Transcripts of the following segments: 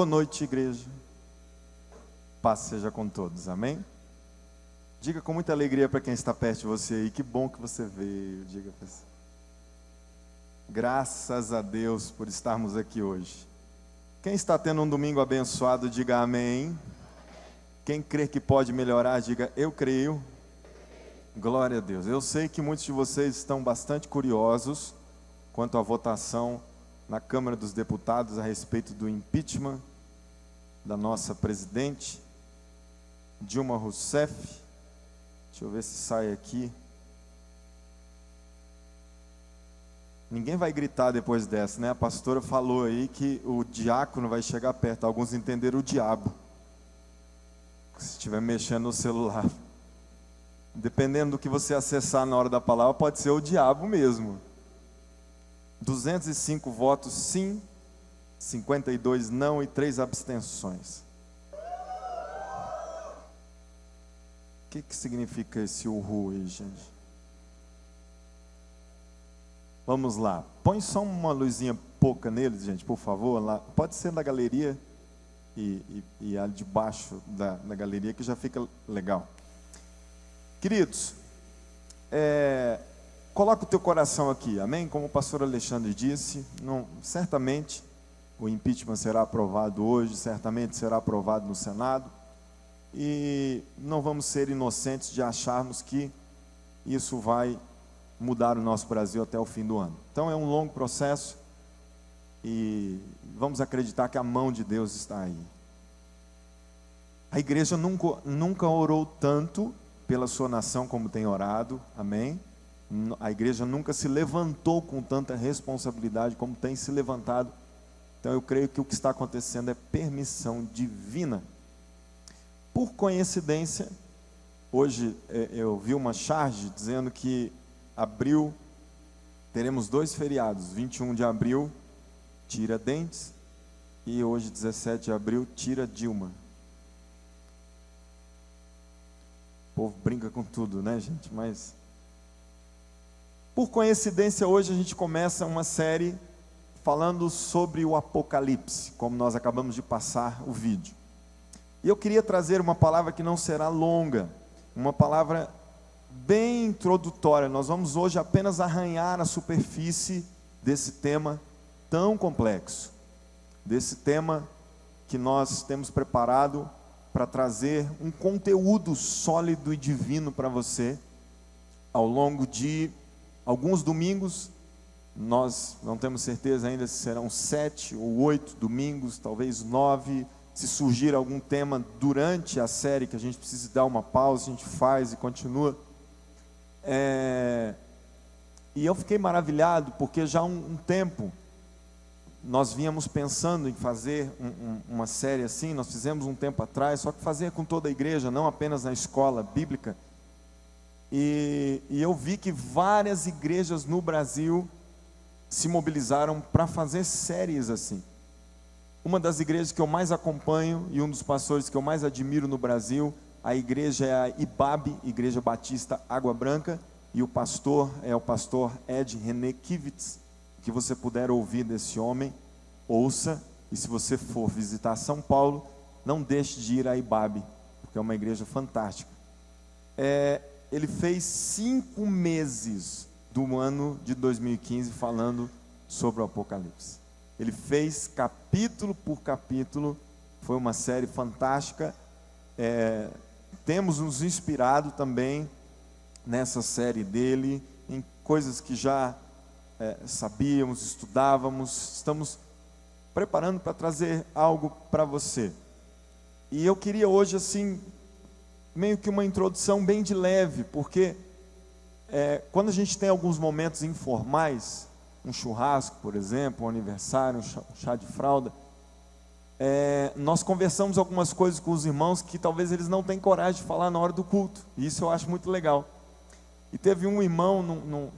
Boa noite, igreja. Paz seja com todos, amém? Diga com muita alegria para quem está perto de você aí, que bom que você veio. Diga para você. Graças a Deus por estarmos aqui hoje. Quem está tendo um domingo abençoado, diga amém. Quem crê que pode melhorar, diga eu creio. Glória a Deus. Eu sei que muitos de vocês estão bastante curiosos quanto à votação na Câmara dos Deputados a respeito do impeachment da nossa presidente, Dilma Rousseff. Deixa eu ver se sai aqui. Ninguém vai gritar depois dessa, né? A pastora falou aí que o diácono vai chegar perto. Alguns entenderam o diabo, se estiver mexendo no celular. Dependendo do que você acessar na hora da palavra, pode ser o diabo mesmo. 205 votos sim, 52 não e 3 abstenções. O que significa esse uhul aí, gente? Vamos lá. Põe só uma luzinha pouca neles, gente, por favor. Lá. Pode ser na galeria e a de baixo da galeria, que já fica legal. Queridos, coloca o teu coração aqui, amém? Como o pastor Alexandre disse, certamente o impeachment será aprovado hoje, certamente será aprovado no Senado, e não vamos ser inocentes de acharmos que isso vai mudar o nosso Brasil até o fim do ano. Então é um longo processo e vamos acreditar que a mão de Deus está aí. A igreja nunca orou tanto pela sua nação como tem orado, amém? A igreja nunca se levantou com tanta responsabilidade como tem se levantado. Então eu creio que o que está acontecendo é permissão divina. Por coincidência, hoje eu vi uma charge dizendo que abril teremos 2 feriados, 21 de abril, Tiradentes, e hoje 17 de abril, tira Dilma. O povo brinca com tudo, né, gente? Mas por coincidência, hoje a gente começa uma série falando sobre o Apocalipse, como nós acabamos de passar o vídeo. E eu queria trazer uma palavra que não será longa, uma palavra bem introdutória. Nós vamos hoje apenas arranhar a superfície desse tema tão complexo, desse tema que nós temos preparado para trazer um conteúdo sólido e divino para você ao longo de alguns domingos. Nós não temos certeza ainda se serão 7 ou 8 domingos, talvez 9. Se surgir algum tema durante a série que a gente precisa dar uma pausa, a gente faz e continua. E eu fiquei maravilhado porque já há um tempo nós vínhamos pensando em fazer uma série assim. Nós fizemos um tempo atrás, só que fazer com toda a igreja, não apenas na escola bíblica. E eu vi que várias igrejas no Brasil se mobilizaram para fazer séries assim. Uma das igrejas que eu mais acompanho e um dos pastores que eu mais admiro no Brasil, a igreja é a IBAB, Igreja Batista Água Branca, e o pastor é o pastor Ed René Kivitz. Que você puder ouvir desse homem, ouça, e se você for visitar São Paulo, não deixe de ir a IBAB, porque é uma igreja fantástica. Ele fez 5 meses do ano de 2015 falando sobre o Apocalipse. Ele fez capítulo por capítulo, foi uma série fantástica. Temos nos inspirado também nessa série dele, em coisas que já sabíamos, estudávamos. Estamos preparando para trazer algo para você. E eu queria hoje, assim, meio que uma introdução bem de leve, porque quando a gente tem alguns momentos informais, um churrasco, por exemplo, um aniversário, um chá de fralda, nós conversamos algumas coisas com os irmãos que talvez eles não tenham coragem de falar na hora do culto, e isso eu acho muito legal. E teve um irmão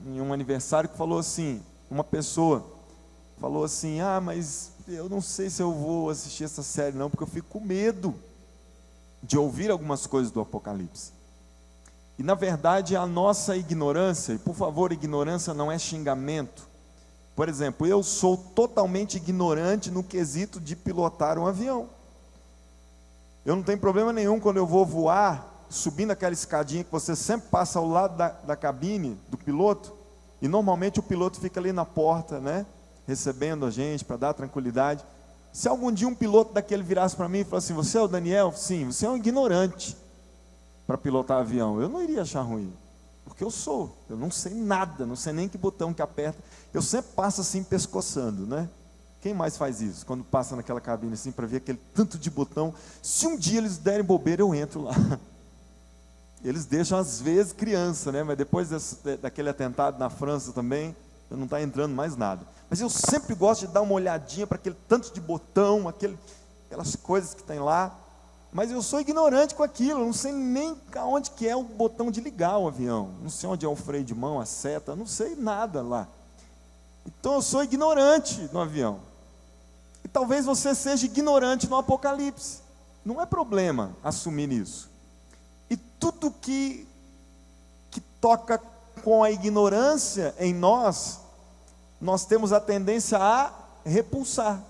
em um aniversário que falou assim, uma pessoa falou assim: mas eu não sei se eu vou assistir essa série não, porque eu fico com medo de ouvir algumas coisas do Apocalipse. E na verdade a nossa ignorância, e por favor, ignorância não é xingamento, Por exemplo, eu sou totalmente ignorante no quesito de pilotar um avião. Eu não tenho problema nenhum quando eu vou voar, subindo aquela escadinha que você sempre passa ao lado da cabine do piloto, e normalmente o piloto fica ali na porta, né, recebendo a gente para dar tranquilidade. Se algum dia um piloto daquele virasse para mim e falasse assim: você é o Daniel? Sim, você é um ignorante para pilotar avião. Eu não iria achar ruim, porque eu não sei nada, não sei nem que botão que aperta. Eu sempre passo assim pescoçando, né? Quem mais faz isso? Quando passa naquela cabine assim para ver aquele tanto de botão. Se um dia eles derem bobeira, eu entro lá. Eles deixam às vezes criança, né? Mas depois daquele atentado na França também, não está entrando mais nada. Mas eu sempre gosto de dar uma olhadinha para aquele tanto de botão, aquelas coisas que tem lá. Mas eu sou ignorante com aquilo, eu não sei nem onde que é o botão de ligar o avião. Não sei onde é o freio de mão, a seta, não sei nada lá. Então eu sou ignorante no avião. E talvez você seja ignorante no Apocalipse. Não é problema assumir isso. E tudo que toca com a ignorância em nós temos a tendência a repulsar.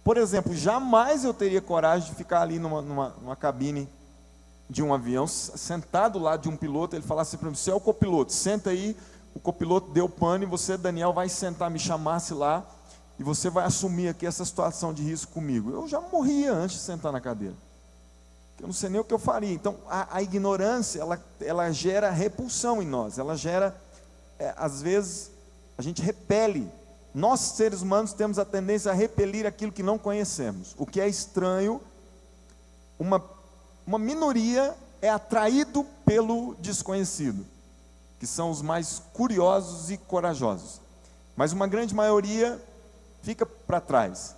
Por exemplo, jamais eu teria coragem de ficar ali numa cabine de um avião, sentado lá de um piloto, ele falasse para mim: você é o copiloto, senta aí. O copiloto deu pano e você, Daniel, vai sentar, me chamasse lá, e você vai assumir aqui essa situação de risco comigo. Eu já morria antes de sentar na cadeira. Eu não sei nem o que eu faria. Então, a ignorância, ela gera repulsão em nós, ela gera, às vezes, a gente repele. Nós, seres humanos, temos a tendência a repelir aquilo que não conhecemos. O que é estranho, uma minoria é atraído pelo desconhecido, que são os mais curiosos e corajosos. Mas uma grande maioria fica para trás.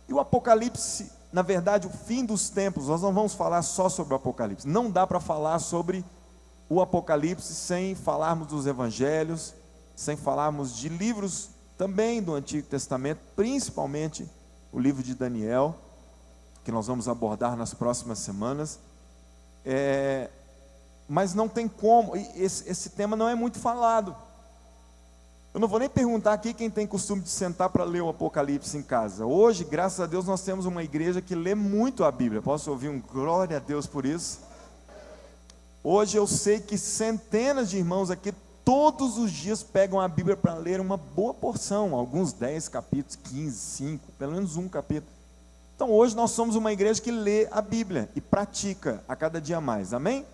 E o Apocalipse, na verdade, o fim dos tempos, nós não vamos falar só sobre o Apocalipse. Não dá para falar sobre o Apocalipse sem falarmos dos evangelhos, sem falarmos de livros também do Antigo Testamento, principalmente o livro de Daniel, que nós vamos abordar nas próximas semanas. Mas não tem como, esse tema não é muito falado. Eu não vou nem perguntar aqui quem tem costume de sentar para ler o Apocalipse em casa. Hoje, graças a Deus, nós temos uma igreja que lê muito a Bíblia. Posso ouvir um glória a Deus por isso? Hoje eu sei que centenas de irmãos aqui todos os dias pegam a Bíblia para ler uma boa porção, alguns 10 capítulos, 15, 5, pelo menos um capítulo. Então hoje nós somos uma igreja que lê a Bíblia e pratica a cada dia mais, amém?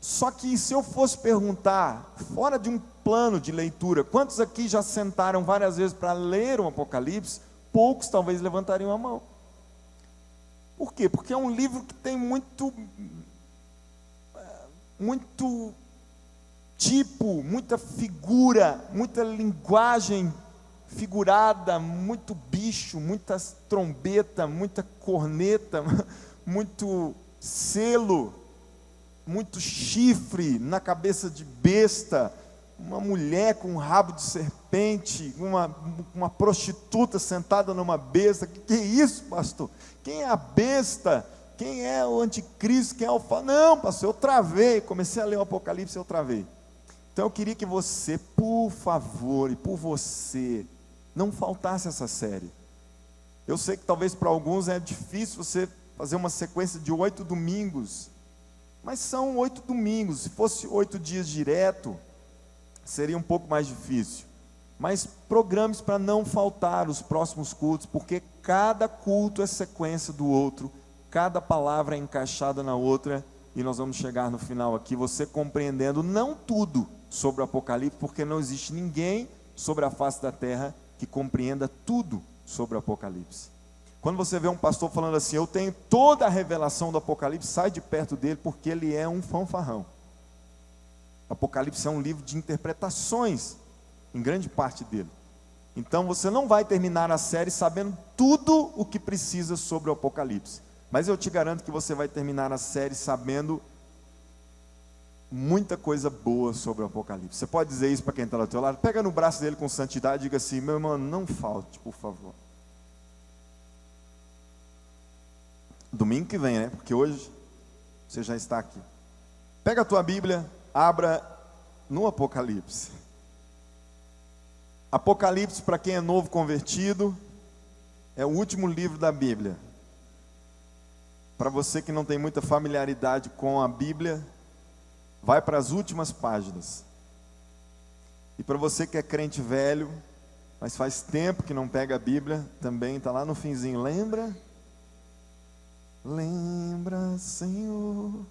Só que se eu fosse perguntar, fora de um plano de leitura, quantos aqui já sentaram várias vezes para ler o Apocalipse? Poucos talvez levantariam a mão. Por quê? Porque é um livro que tem muito tipo, muita figura, muita linguagem figurada, muito bicho, muita trombeta, muita corneta, muito selo, muito chifre na cabeça de besta, uma mulher com um rabo de serpente, uma prostituta sentada numa besta. Que é isso, pastor? Quem é a besta? Quem é o anticristo? Quem é o... Não, pastor, eu travei, comecei a ler o Apocalipse, eu travei. Então eu queria que você, por favor, e por você, não faltasse essa série. Eu sei que talvez para alguns é difícil você fazer uma sequência de 8 domingos, mas são 8 domingos. Se fosse 8 dias direto, seria um pouco mais difícil. Mas programes para não faltar os próximos cultos, porque cada culto é sequência do outro, cada palavra é encaixada na outra, e nós vamos chegar no final aqui, você compreendendo não tudo sobre o Apocalipse, porque não existe ninguém sobre a face da terra que compreenda tudo sobre o Apocalipse. Quando você vê um pastor falando assim: eu tenho toda a revelação do Apocalipse, sai de perto dele, porque ele é um fanfarrão. Apocalipse é um livro de interpretações, em grande parte dele. Então você não vai terminar a série sabendo tudo o que precisa sobre o Apocalipse, mas eu te garanto que você vai terminar a série sabendo muita coisa boa sobre o Apocalipse. Você pode dizer isso para quem está do teu lado? Pega no braço dele com santidade e diga assim: meu irmão, não falte, por favor. Domingo que vem, né? Porque hoje você já está aqui. Pega a tua Bíblia, abra no Apocalipse. Apocalipse, para quem é novo convertido, é o último livro da Bíblia. Para você que não tem muita familiaridade com a Bíblia, vai para as últimas páginas. E para você que é crente velho, mas faz tempo que não pega a Bíblia, também está lá no finzinho. Lembra? Lembra, Senhor.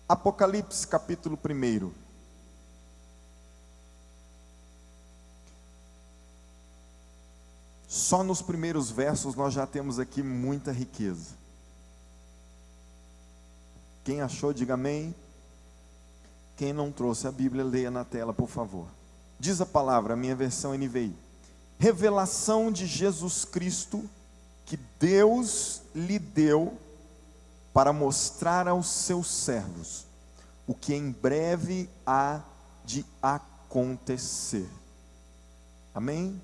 Apocalipse, capítulo 1. Só nos primeiros versos nós já temos aqui muita riqueza. Quem achou, diga amém. Quem não trouxe a Bíblia, leia na tela, por favor. Diz a palavra, a minha versão NVI. Revelação de Jesus Cristo, que Deus lhe deu para mostrar aos seus servos o que em breve há de acontecer. Amém?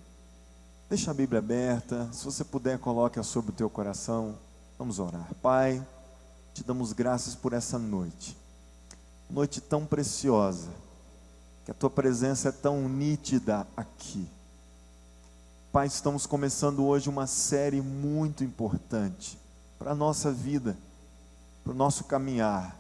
Deixa a Bíblia aberta, se você puder, coloque-a sobre o teu coração. Vamos orar. Pai, te damos graças por essa noite tão preciosa, que a tua presença é tão nítida aqui. Pai, estamos começando hoje uma série muito importante para a nossa vida, para o nosso caminhar.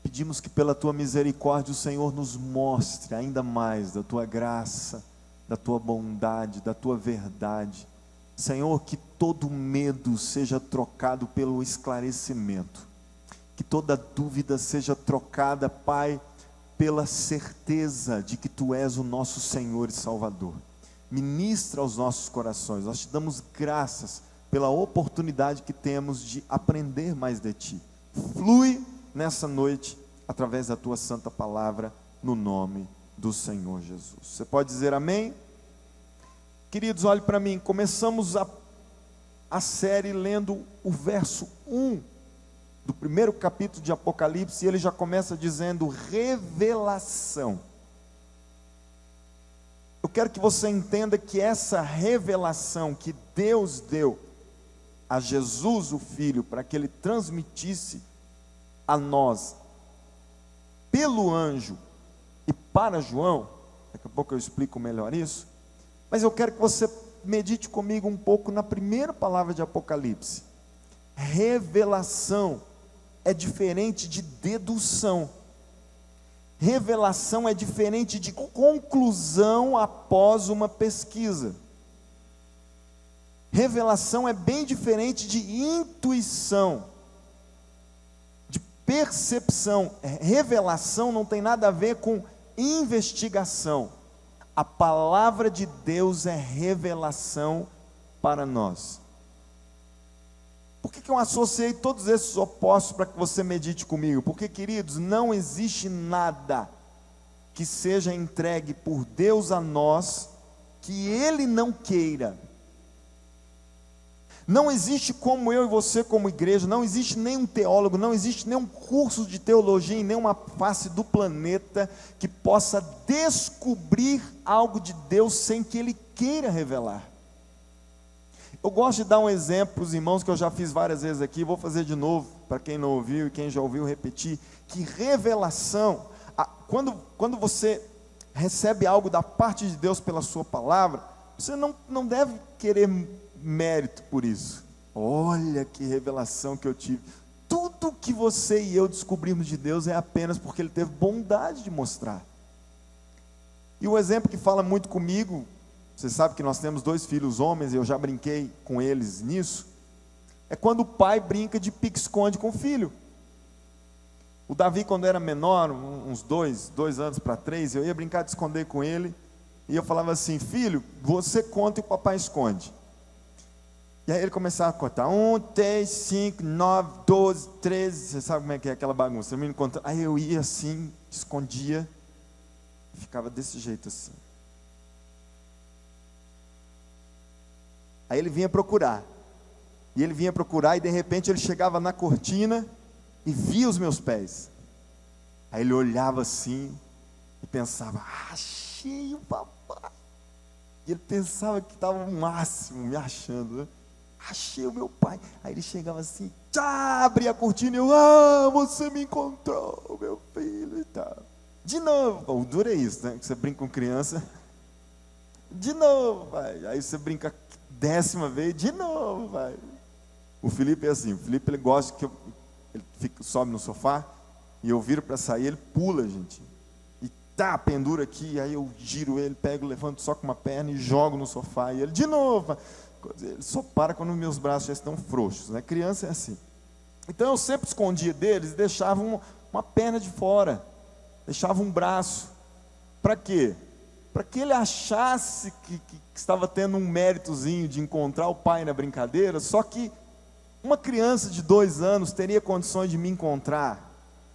Pedimos que pela tua misericórdia o Senhor nos mostre ainda mais da tua graça, da tua bondade, da tua verdade. Senhor, que todo medo seja trocado pelo esclarecimento, que toda dúvida seja trocada, Pai, pela certeza de que tu és o nosso Senhor e Salvador. Ministra aos nossos corações. Nós te damos graças pela oportunidade que temos de aprender mais de ti. Flui nessa noite através da tua santa palavra, no nome do Senhor Jesus. Você pode dizer amém? Queridos, olhe para mim. Começamos a série lendo o verso 1 do primeiro capítulo de Apocalipse, e ele já começa dizendo revelação. Eu quero que você entenda que essa revelação que Deus deu a Jesus, o Filho, para que ele transmitisse a nós, pelo anjo e para João, daqui a pouco eu explico melhor isso, mas eu quero que você medite comigo um pouco na primeira palavra de Apocalipse. Revelação é diferente de dedução. Revelação é diferente de conclusão após uma pesquisa. Revelação é bem diferente de intuição, de percepção. Revelação não tem nada a ver com investigação. A palavra de Deus é revelação para nós. Por que eu associei todos esses opostos para que você medite comigo? Porque, queridos, não existe nada que seja entregue por Deus a nós que Ele não queira. Não existe como eu e você como igreja, não existe nenhum teólogo, não existe nenhum curso de teologia em nenhuma face do planeta que possa descobrir algo de Deus sem que Ele queira revelar. Eu gosto de dar um exemplo para os irmãos que eu já fiz várias vezes aqui, vou fazer de novo, para quem não ouviu e quem já ouviu repetir, que revelação, quando você recebe algo da parte de Deus pela sua palavra, você não deve querer mérito por isso. Olha que revelação que eu tive. Tudo que você e eu descobrimos de Deus é apenas porque Ele teve bondade de mostrar. E o exemplo que fala muito comigo, você sabe que nós temos 2 filhos homens, e eu já brinquei com eles nisso, é quando o pai brinca de pique-esconde com o filho. O Davi, quando era menor, uns 2 anos para 3, eu ia brincar de esconder com ele, e eu falava assim: filho, você conta e o papai esconde. E aí ele começava a contar, 1, 3, 5, 9, 12, 13, você sabe como é que é aquela bagunça, aí eu ia assim, escondia, ficava desse jeito assim. Aí ele vinha procurar, e de repente ele chegava na cortina e via os meus pés. Aí ele olhava assim e pensava: achei o papai. E ele pensava que estava o máximo, me achando, né? Achei o meu pai. Aí ele chegava assim, abria a cortina e eu: você me encontrou, meu filho, e tal. De novo. O duro é isso, né? Que você brinca com criança. De novo, pai. Aí você brinca 10ª vez. De novo, pai. O Felipe é assim. O Felipe, ele gosta que ele sobe no sofá e eu viro para sair, ele pula, gente. E pendura aqui. Aí eu giro ele, pego, levanto só com uma perna e jogo no sofá. E ele, de novo, pai. Ele só para quando meus braços já estão frouxos, né? Criança é assim. Então eu sempre escondia deles e deixava uma perna de fora, deixava um braço. Para quê? Para que ele achasse que estava tendo um méritozinho de encontrar o pai na brincadeira. Só que uma criança de 2 anos teria condições de me encontrar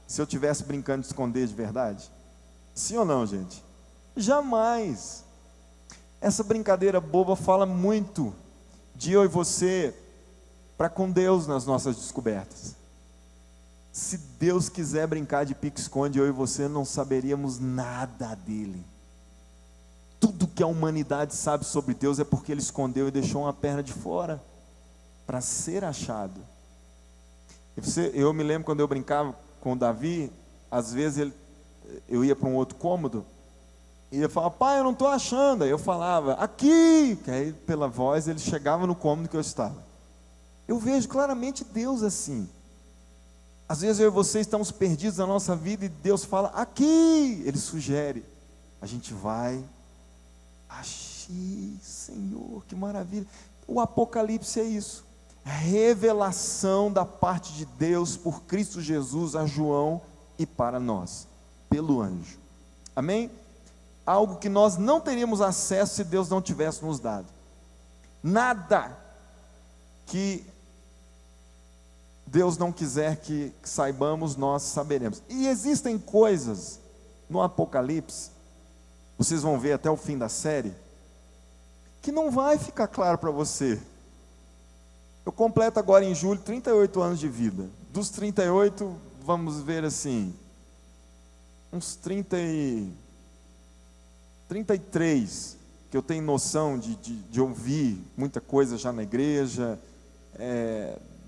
se eu estivesse brincando de esconder de verdade? Sim ou não, gente? Jamais. Essa brincadeira boba fala muito de eu e você para com Deus nas nossas descobertas. Se Deus quiser brincar de pique-esconde, eu e você não saberíamos nada dele. Tudo que a humanidade sabe sobre Deus é porque ele escondeu e deixou uma perna de fora para ser achado. Eu me lembro quando eu brincava com o Davi, às vezes eu ia para um outro cômodo e ele falava, pai, eu não estou achando. Aí eu falava, aqui, que aí pela voz ele chegava no cômodo que eu estava. Eu vejo claramente Deus assim. Às vezes eu e você estamos perdidos na nossa vida e Deus fala, aqui, ele sugere. A gente vai, achei, Senhor, que maravilha. O Apocalipse é isso, revelação da parte de Deus por Cristo Jesus a João e para nós, pelo anjo. Amém? Algo que nós não teríamos acesso se Deus não tivesse nos dado. Nada que Deus não quiser que saibamos, nós saberemos. E existem coisas no Apocalipse, vocês vão ver até o fim da série, que não vai ficar claro para você. Eu completo agora em julho 38 anos de vida. Dos 38, vamos ver assim, uns 33, que eu tenho noção de ouvir muita coisa já na igreja,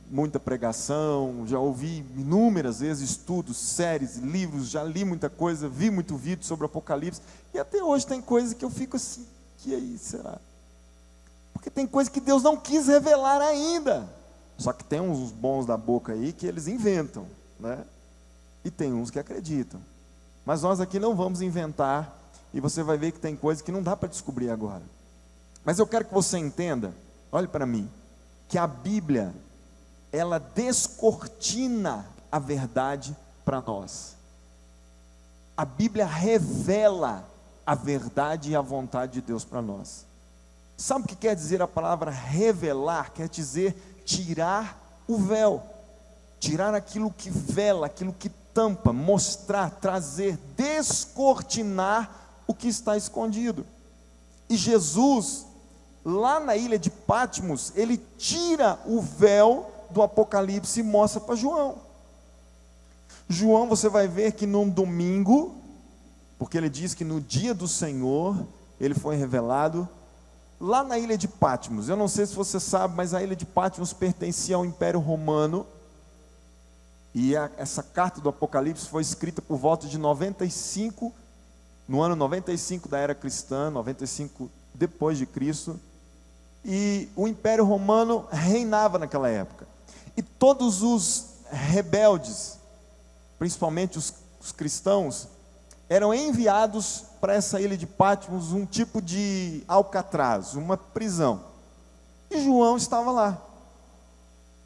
muita pregação, já ouvi inúmeras vezes estudos, séries, livros, já li muita coisa, vi muito vídeo sobre o Apocalipse, e até hoje tem coisas que eu fico assim, que aí será? Porque tem coisa que Deus não quis revelar ainda, só que tem uns bons da boca aí que eles inventam, né? E tem uns que acreditam, mas nós aqui não vamos inventar, e você vai ver que tem coisas que não dá para descobrir agora. Mas eu quero que você entenda, olhe para mim, que a Bíblia, ela descortina a verdade para nós. A Bíblia revela a verdade e a vontade de Deus para nós. Sabe o que quer dizer a palavra revelar? Quer dizer tirar o véu, tirar aquilo que vela, aquilo que tampa, mostrar, trazer, descortinar o que está escondido. E Jesus, lá na ilha de Patmos, ele tira o véu do Apocalipse e mostra para João. João, você vai ver que num domingo, porque ele diz que no dia do Senhor, ele foi revelado lá na ilha de Patmos. Eu não sei se você sabe, mas a ilha de Patmos pertencia ao Império Romano, e essa carta do Apocalipse foi escrita por volta de 95, no ano 95 da era cristã, 95 depois de Cristo, e o Império Romano reinava naquela época, e todos os rebeldes, principalmente os cristãos, eram enviados para essa ilha de Patmos, um tipo de alcatraz, uma prisão, e João estava lá,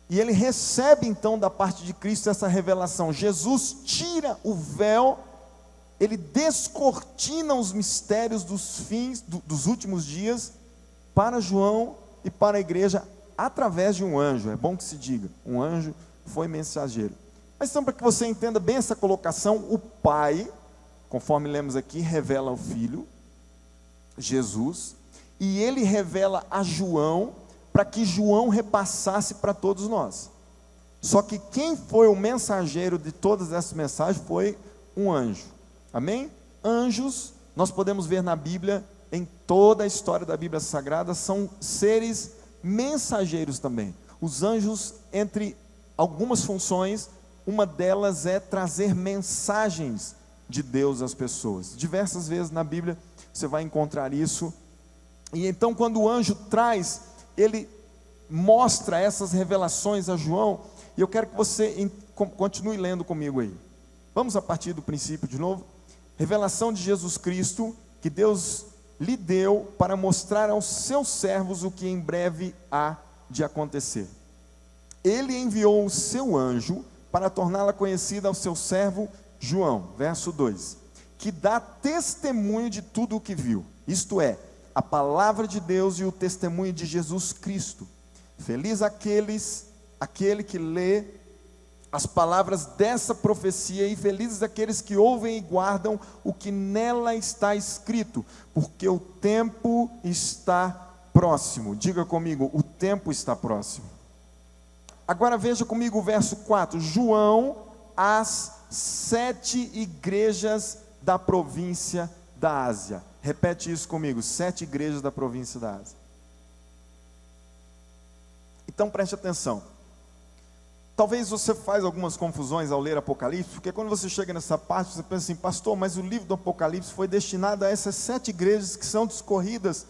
e ele recebe então da parte de Cristo essa revelação. Jesus tira o véu, ele descortina os mistérios dos fins, dos últimos dias, para João e para a igreja, através de um anjo. É bom que se diga, um anjo foi mensageiro. Mas então, para que você entenda bem essa colocação, o Pai, conforme lemos aqui, revela ao Filho, Jesus, e ele revela a João, para que João repassasse para todos nós. Só que quem foi o mensageiro de todas essas mensagens foi um anjo. Amém? Anjos, nós podemos ver na Bíblia, em toda a história da Bíblia Sagrada, são seres mensageiros também. Os anjos, entre algumas funções, uma delas é trazer mensagens de Deus às pessoas. Diversas vezes na Bíblia você vai encontrar isso. E então quando o anjo traz, ele mostra essas revelações a João, e eu quero que você continue lendo comigo aí. Vamos a partir do princípio de novo. Revelação de Jesus Cristo, que Deus lhe deu para mostrar aos seus servos o que em breve há de acontecer. Ele enviou o seu anjo para torná-la conhecida ao seu servo João, verso 2, que dá testemunho de tudo o que viu, isto é, a palavra de Deus e o testemunho de Jesus Cristo. Feliz aquele que lê as palavras dessa profecia, e felizes aqueles que ouvem e guardam o que nela está escrito, porque o tempo está próximo. Diga comigo, o tempo está próximo. Agora veja comigo o verso 4, João às 7 igrejas da província da Ásia. Repete isso comigo, 7 igrejas da província da Ásia. Então preste atenção. Talvez você faz algumas confusões ao ler Apocalipse, porque quando você chega nessa parte, você pensa assim, pastor, mas o livro do Apocalipse foi destinado a essas 7 igrejas que são discorridas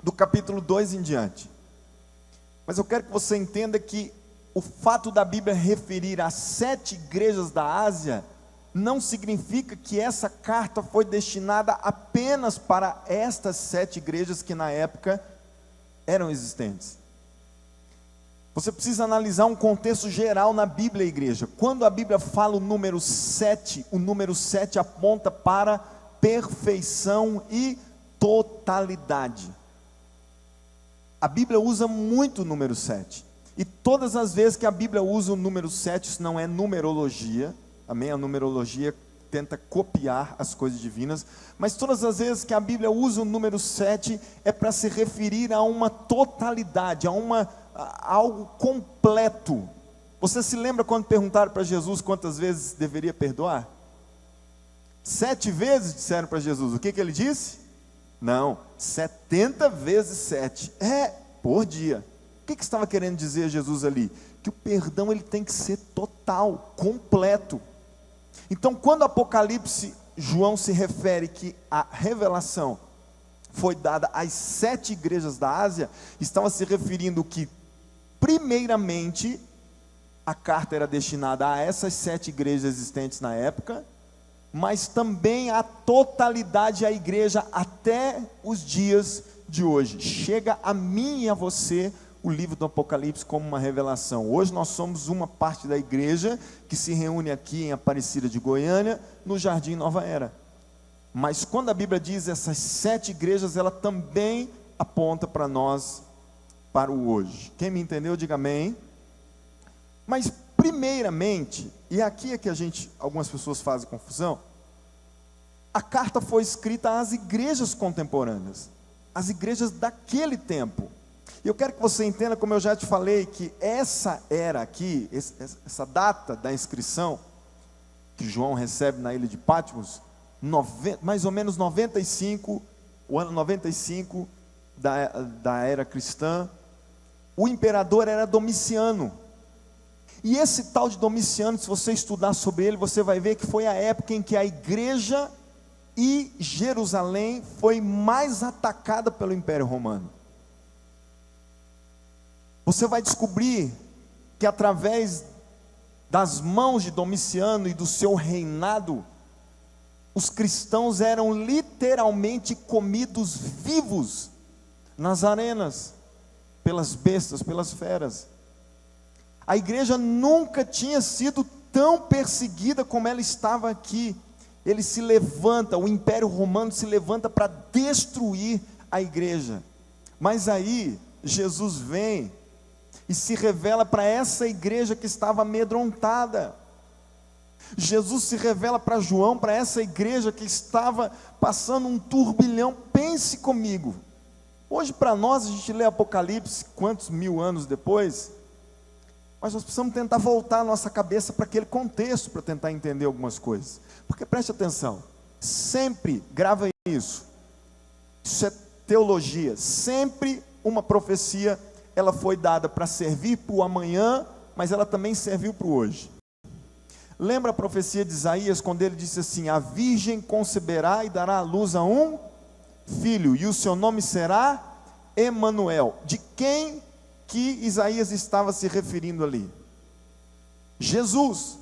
do capítulo 2 em diante. Mas eu quero que você entenda que o fato da Bíblia referir a 7 igrejas da Ásia, não significa que essa carta foi destinada apenas para estas 7 igrejas que na época eram existentes. Você precisa analisar um contexto geral na Bíblia, igreja. Quando a Bíblia fala o número 7 aponta para perfeição e totalidade. A Bíblia usa muito o número 7. E todas as vezes que a Bíblia usa o número 7, isso não é numerologia, amém? A numerologia tenta copiar as coisas divinas, mas todas as vezes que a Bíblia usa o número 7, é para se referir a uma totalidade, a algo completo. Você se lembra quando perguntaram para Jesus quantas vezes deveria perdoar? 7 vezes disseram para Jesus, o que ele disse? Não, 70 vezes 7, por dia. O que estava querendo dizer Jesus ali? Que o perdão ele tem que ser total, completo. Então quando Apocalipse, João se refere que a revelação foi dada às 7 igrejas da Ásia, estava se referindo que primeiramente a carta era destinada a essas 7 igrejas existentes na época, mas também a totalidade da igreja até os dias de hoje. Chega a mim e a você o livro do Apocalipse como uma revelação. Hoje nós somos uma parte da igreja que se reúne aqui em Aparecida de Goiânia, no Jardim Nova Era. Mas quando a Bíblia diz essas 7 igrejas, ela também aponta para nós, para o hoje. Quem me entendeu, diga amém. Mas primeiramente, e aqui é que algumas pessoas fazem confusão, a carta foi escrita às igrejas contemporâneas, às igrejas daquele tempo. E eu quero que você entenda, como eu já te falei, que essa era aqui, essa data da inscrição, que João recebe na ilha de Patmos, mais ou menos 95, o ano 95 da era cristã, o imperador era Domiciano. E esse tal de Domiciano, se você estudar sobre ele, você vai ver que foi a época em que a igreja e Jerusalém foi mais atacada pelo Império Romano. Você vai descobrir que através das mãos de Domiciano e do seu reinado, os cristãos eram literalmente comidos vivos nas arenas, pelas bestas, pelas feras. A igreja nunca tinha sido tão perseguida como ela estava aqui. Ele se levanta, o Império Romano se levanta para destruir a igreja. Mas aí, Jesus vem e se revela para essa igreja que estava amedrontada. Jesus se revela para João, para essa igreja que estava passando um turbilhão. Pense comigo, hoje para nós a gente lê Apocalipse, quantos mil anos depois, mas nós precisamos tentar voltar a nossa cabeça para aquele contexto, para tentar entender algumas coisas, porque preste atenção, sempre, grava isso é teologia, sempre uma profecia, ela foi dada para servir para o amanhã, mas ela também serviu para o hoje. Lembra a profecia de Isaías, quando ele disse assim: a virgem conceberá e dará à luz a um filho, e o seu nome será Emanuel. De quem que Isaías estava se referindo ali? Jesus,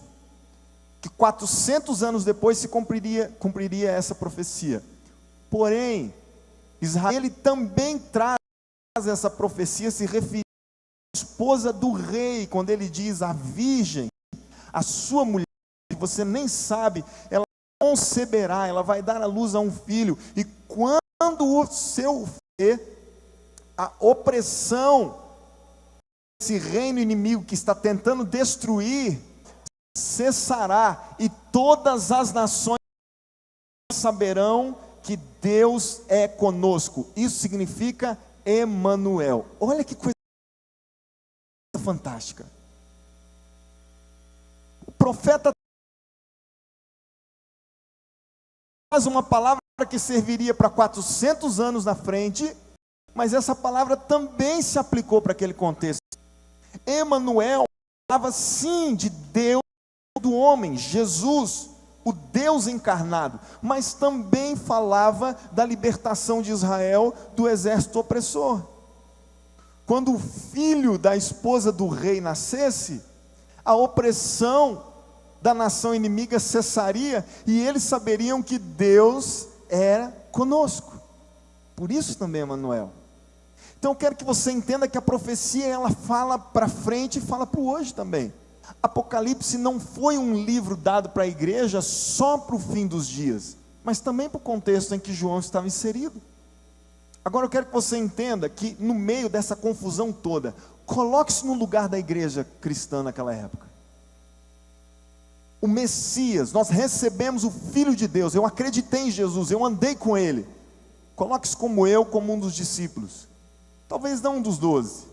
que 400 anos depois se cumpriria essa profecia. Porém, Israel, ele também traz essa profecia se referindo à esposa do rei, quando ele diz: a virgem, a sua mulher, que você nem sabe, ela conceberá, ela vai dar à luz a um filho, e quando o seu filho, a opressão, esse reino inimigo que está tentando destruir, cessará, e todas as nações saberão que Deus é conosco. Isso significa Emanuel. Olha que coisa fantástica. O profeta traz uma palavra que serviria para 400 anos na frente, mas essa palavra também se aplicou para aquele contexto. Emanuel falava sim de Deus, do homem, Jesus, o Deus encarnado, mas também falava da libertação de Israel do exército opressor. Quando o filho da esposa do rei nascesse, a opressão da nação inimiga cessaria, e eles saberiam que Deus era conosco. Por isso também Emanuel. Então eu quero que você entenda que a profecia, ela fala para frente e fala para o hoje também. Apocalipse não foi um livro dado para a igreja só para o fim dos dias, mas também para o contexto em que João estava inserido. Agora eu quero que você entenda que no meio dessa confusão toda, coloque-se no lugar da igreja cristã naquela época. O Messias, nós recebemos o Filho de Deus, eu acreditei em Jesus, eu andei com Ele. Coloque-se como eu, como um dos discípulos. Talvez não um dos 12,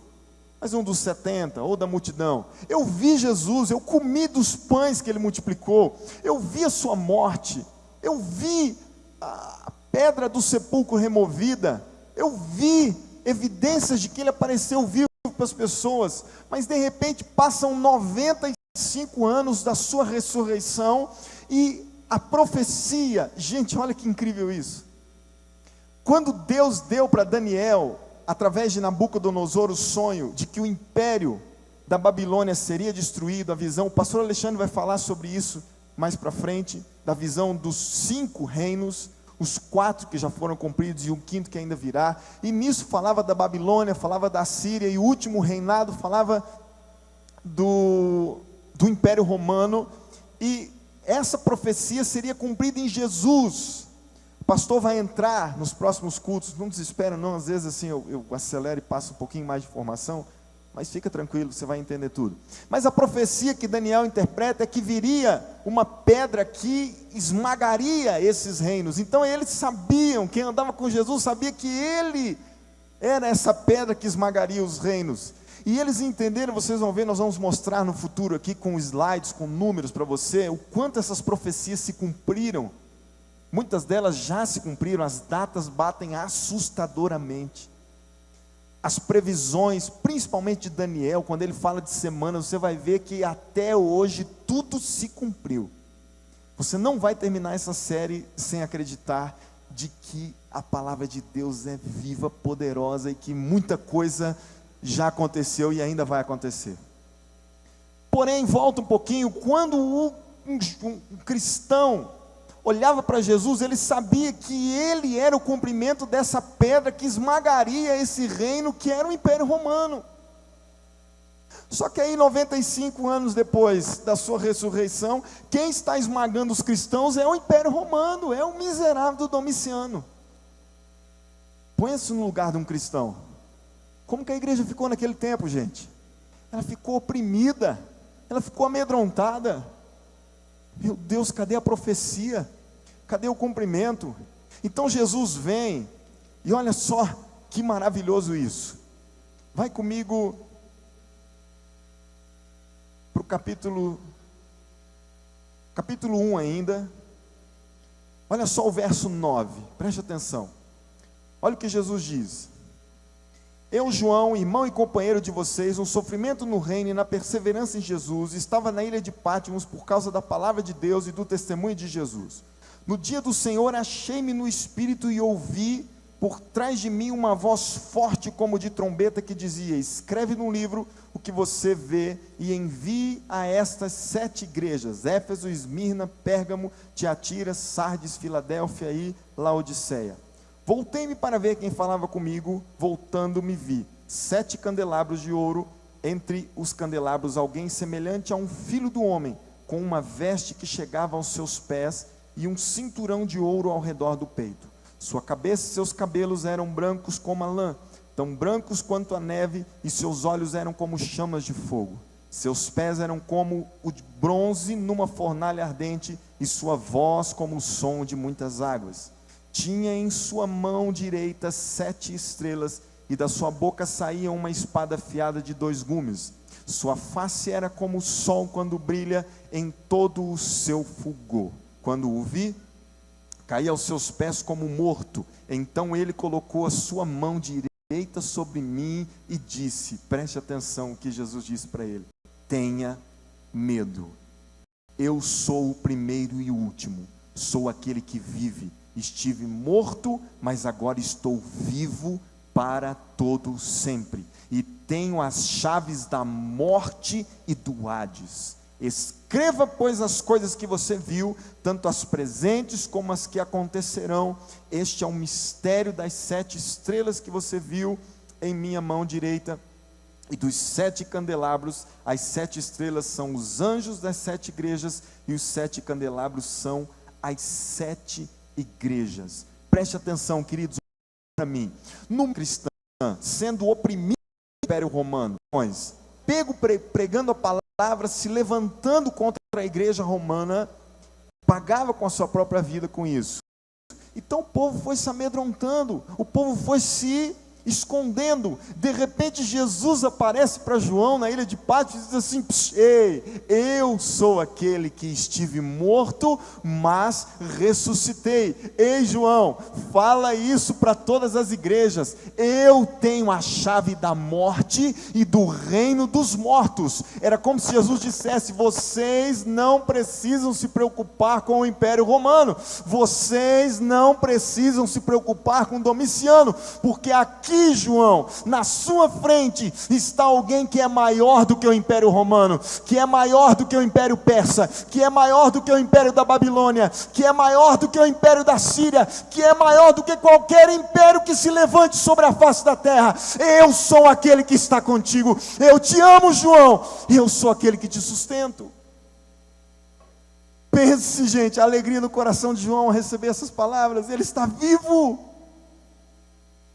mas um dos 70, ou da multidão. Eu vi Jesus, eu comi dos pães que Ele multiplicou, eu vi a sua morte, eu vi a pedra do sepulcro removida, eu vi evidências de que Ele apareceu vivo para as pessoas, mas de repente passam 95 anos da sua ressurreição, e a profecia, gente, olha que incrível isso. Quando Deus deu para Daniel, através de Nabucodonosor, o sonho de que o império da Babilônia seria destruído, a visão, o pastor Alexandre vai falar sobre isso mais para frente, da visão dos 5 reinos, os 4 que já foram cumpridos e o 5º que ainda virá, e nisso falava da Babilônia, falava da Síria, e o último reinado falava do Império Romano, e essa profecia seria cumprida em Jesus. O pastor vai entrar nos próximos cultos, não desespera não, às vezes assim eu acelero e passo um pouquinho mais de informação, mas fica tranquilo, você vai entender tudo. Mas a profecia que Daniel interpreta é que viria uma pedra que esmagaria esses reinos. Então eles sabiam, quem andava com Jesus sabia que ele era essa pedra que esmagaria os reinos. E eles entenderam, vocês vão ver, nós vamos mostrar no futuro aqui com slides, com números para você, o quanto essas profecias se cumpriram. Muitas delas já se cumpriram, as datas batem assustadoramente. As previsões, principalmente de Daniel, quando ele fala de semanas, você vai ver que até hoje tudo se cumpriu. Você não vai terminar essa série sem acreditar de que a palavra de Deus é viva, poderosa, e que muita coisa já aconteceu e ainda vai acontecer. Porém, volta um pouquinho, quando um cristão olhava para Jesus, ele sabia que ele era o cumprimento dessa pedra que esmagaria esse reino que era o Império Romano. Só que aí 95 anos depois da sua ressurreição, quem está esmagando os cristãos é o Império Romano, é o miserável do Domiciano. Põe-se no lugar de um cristão. Como que a igreja ficou naquele tempo, gente? Ela ficou oprimida, ela ficou amedrontada. Meu Deus, cadê a profecia? Cadê o cumprimento? Então Jesus vem, e olha só que maravilhoso isso. Vai comigo para o capítulo 1 ainda. Olha só o verso 9, preste atenção. Olha o que Jesus diz: Eu, João, irmão e companheiro de vocês, no sofrimento no reino e na perseverança em Jesus, estava na ilha de Pátimos por causa da palavra de Deus e do testemunho de Jesus. No dia do Senhor, achei-me no Espírito e ouvi por trás de mim uma voz forte como de trombeta que dizia: escreve no livro o que você vê e envie a estas 7 igrejas: Éfeso, Esmirna, Pérgamo, Tiatira, Sardes, Filadélfia e Laodiceia. Voltei-me para ver quem falava comigo. Voltando-me vi 7 candelabros de ouro, entre os candelabros alguém semelhante a um filho do homem, com uma veste que chegava aos seus pés e um cinturão de ouro ao redor do peito. Sua cabeça e seus cabelos eram brancos como a lã, tão brancos quanto a neve, e seus olhos eram como chamas de fogo. Seus pés eram como o de bronze numa fornalha ardente, e sua voz como o som de muitas águas. Tinha em sua mão direita 7 estrelas, e da sua boca saía uma espada afiada de 2 gumes. Sua face era como o sol quando brilha em todo o seu fulgor. Quando o vi, caí aos seus pés como morto. Então ele colocou a sua mão direita sobre mim e disse, preste atenção o que Jesus disse para ele: tenha medo, eu sou o primeiro e o último, sou aquele que vive. Estive morto, mas agora estou vivo para todo sempre, e tenho as chaves da morte e do Hades. Escreva, pois, as coisas que você viu, tanto as presentes como as que acontecerão. Este é o mistério das 7 estrelas que você viu em minha mão direita, e dos 7 candelabros. As 7 estrelas são os anjos das 7 igrejas, e os 7 candelabros são as 7 igrejas. Preste atenção, queridos, para mim. No cristão, sendo oprimido pelo Império Romano, pego pregando a palavra, se levantando contra a igreja romana, pagava com a sua própria vida com isso. Então o povo foi se amedrontando, o povo foi se escondendo. De repente Jesus aparece para João na ilha de Pátimos e diz assim: ei, eu sou aquele que estive morto, mas ressuscitei. Ei, João, fala isso para todas as igrejas: eu tenho a chave da morte e do reino dos mortos. Era como se Jesus dissesse: vocês não precisam se preocupar com o Império Romano, vocês não precisam se preocupar com Domiciano, porque aqui, João, na sua frente está alguém que é maior do que o Império Romano, que é maior do que o Império Persa, que é maior do que o Império da Babilônia, que é maior do que o Império da Síria, que é maior do que qualquer império que se levante sobre a face da terra. Eu sou aquele que está contigo. Eu te amo, João. Eu sou aquele que te sustento. Pense, gente, a alegria no coração de João ao receber essas palavras. Ele está vivo.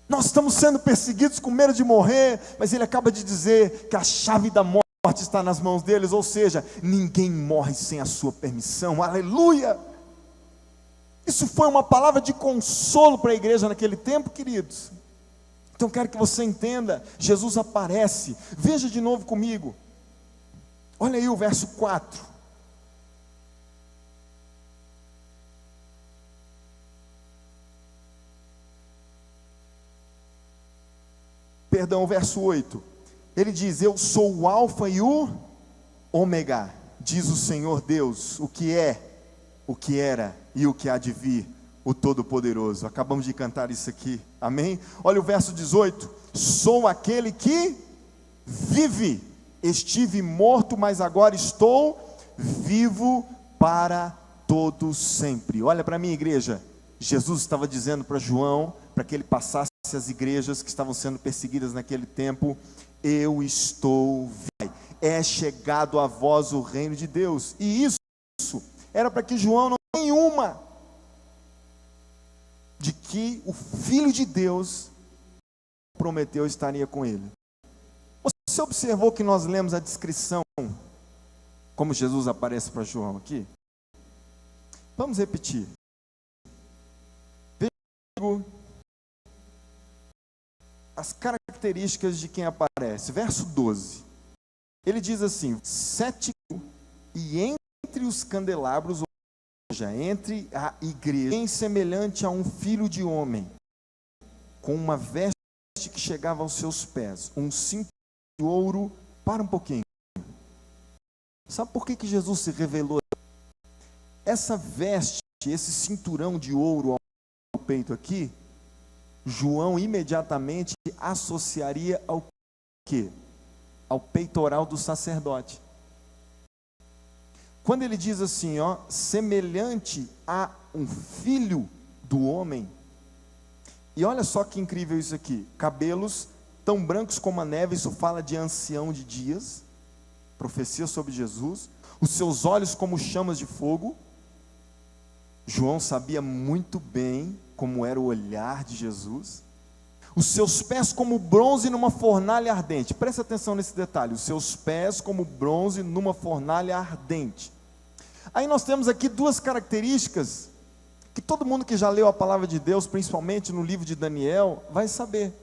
Nós estamos sendo perseguidos com medo de morrer, mas ele acaba de dizer que a chave da morte está nas mãos deles, ou seja, ninguém morre sem a sua permissão. Aleluia! Isso foi uma palavra de consolo para a igreja naquele tempo, queridos. Então quero que você entenda, Jesus aparece. Veja de novo comigo, olha aí o verso 4. Perdão, o verso 8, ele diz: eu sou o alfa e o ômega, diz o Senhor Deus, o que é, o que era e o que há de vir, o Todo-Poderoso. Acabamos de cantar isso aqui, amém? Olha o verso 18, sou aquele que vive, estive morto, mas agora estou vivo para todo sempre. Olha para mim, igreja, Jesus estava dizendo para João, para que ele passasse as igrejas que estavam sendo perseguidas naquele tempo: eu estou vivo, é chegado a vós o reino de Deus. E isso era para que João não tenha nenhuma de que o Filho de Deus prometeu estaria com ele. Você observou que nós lemos a descrição como Jesus aparece para João aqui? Vamos repetir. Veja as características de quem aparece. Verso 12, ele diz assim: 7 e entre os candelabros, ou seja, entre a igreja, em semelhante a um filho de homem, com uma veste que chegava aos seus pés, um cinto de ouro. Para um pouquinho. Sabe por que Jesus se revelou? Essa veste, esse cinturão de ouro ao peito aqui, João imediatamente associaria ao quê? Ao peitoral do sacerdote. Quando ele diz assim, ó, semelhante a um filho do homem, e olha só que incrível isso aqui, cabelos tão brancos como a neve, isso fala de ancião de dias, profecia sobre Jesus, os seus olhos como chamas de fogo. João sabia muito bem como era o olhar de Jesus. Os seus pés como bronze numa fornalha ardente. Presta atenção nesse detalhe, os seus pés como bronze numa fornalha ardente. Aí nós temos aqui duas características que todo mundo que já leu a palavra de Deus, principalmente no livro de Daniel, vai saber.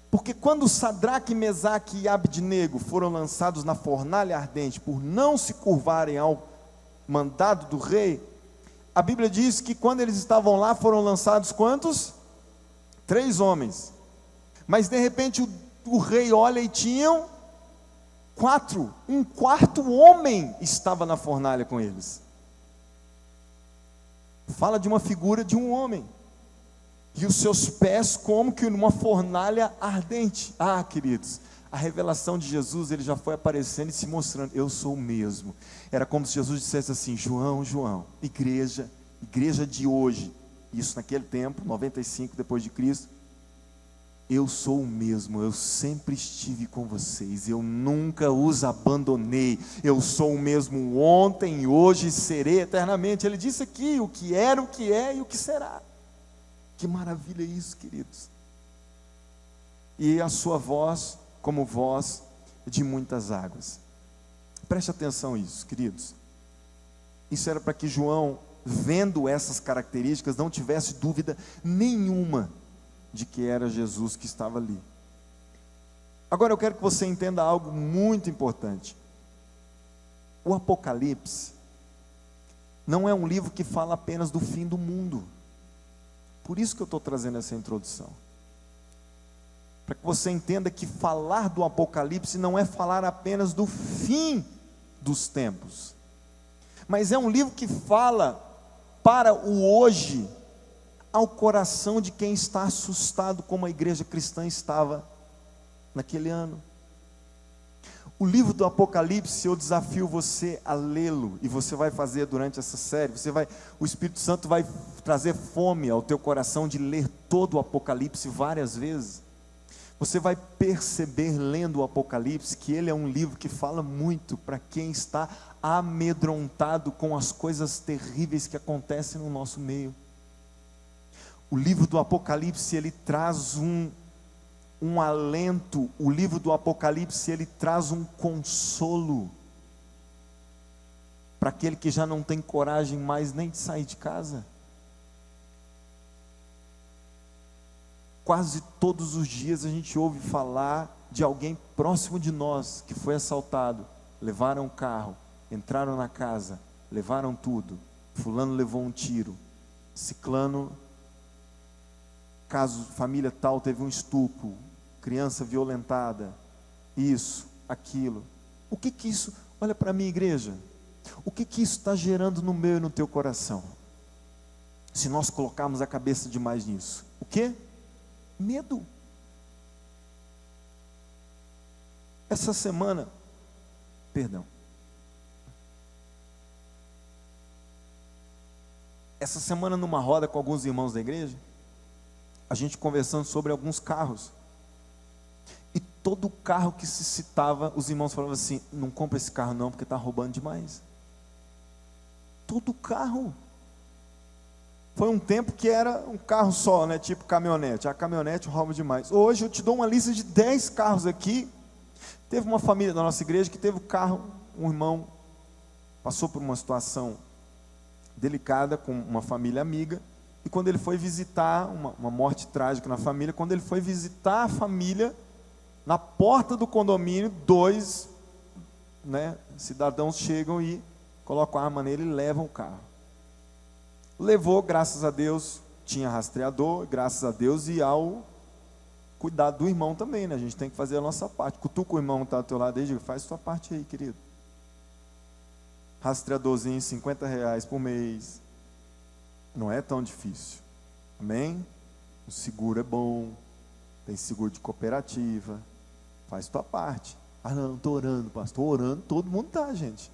Porque quando Sadraque, Mesaque e Abdenego foram lançados na fornalha ardente por não se curvarem ao mandado do rei, a Bíblia diz que quando eles estavam lá foram lançados quantos? 3 homens. Mas de repente o rei olha e tinham 4. Um quarto homem estava na fornalha com eles. Fala de uma figura de um homem. E os seus pés como que numa fornalha ardente. Ah, queridos, a revelação de Jesus, ele já foi aparecendo e se mostrando, eu sou o mesmo. Era como se Jesus dissesse assim, João, igreja de hoje, isso naquele tempo, 95 depois de Cristo, eu sou o mesmo, eu sempre estive com vocês, eu nunca os abandonei, eu sou o mesmo ontem, hoje e serei eternamente. Ele disse aqui, o que era, o que é e o que será. Que maravilha isso, queridos. E a sua voz como voz de muitas águas. Preste atenção nisso, queridos. Isso era para que João, vendo essas características, não tivesse dúvida nenhuma de que era Jesus que estava ali. Agora eu quero que você entenda algo muito importante. O Apocalipse não é um livro que fala apenas do fim do mundo. Por isso que eu estou trazendo essa introdução. Para que você entenda que falar do Apocalipse não é falar apenas do fim dos tempos. Mas é um livro que fala para o hoje, ao coração de quem está assustado como a igreja cristã estava naquele ano. O livro do Apocalipse, eu desafio você a lê-lo, e você vai fazer durante essa série, o Espírito Santo vai trazer fome ao teu coração de ler todo o Apocalipse várias vezes. Você vai perceber, lendo o Apocalipse, que ele é um livro que fala muito para quem está amedrontado com as coisas terríveis que acontecem no nosso meio. O livro do Apocalipse, ele traz um alento. O livro do Apocalipse, ele traz um consolo para aquele que já não tem coragem mais nem de sair de casa. Quase todos os dias a gente ouve falar de alguém próximo de nós que foi assaltado, levaram o carro, entraram na casa, levaram tudo, fulano levou um tiro, ciclano, caso família tal teve um estupro, criança violentada, isso, aquilo. O que isso, olha para mim, igreja, o que isso está gerando no meu e no teu coração? Se nós colocarmos a cabeça demais nisso, o quê? Medo. Essa semana numa roda com alguns irmãos da igreja, a gente conversando sobre alguns carros, e todo carro que se citava, os irmãos falavam assim, não compra esse carro não, porque está roubando demais. Todo carro. Foi um tempo que era um carro só, né? Tipo caminhonete. A caminhonete rouba demais. Hoje eu te dou uma lista de 10 carros aqui. Teve uma família da nossa igreja que teve o carro, um irmão passou por uma situação delicada com uma família amiga, e quando ele foi visitar, uma morte trágica na família, quando ele foi visitar a família, na porta do condomínio, 2 cidadãos chegam e colocam a arma nele e levam o carro. Levou, graças a Deus, tinha rastreador, graças a Deus, e ao cuidar do irmão também, né? A gente tem que fazer a nossa parte. Cutuca o irmão que está do teu lado aí, diga, faz a sua parte aí, querido. Rastreadorzinho, R$50 por mês. Não é tão difícil. Amém? O seguro é bom. Tem seguro de cooperativa. Faz tua parte. Ah, não, estou orando, pastor. Orando, todo mundo está, gente.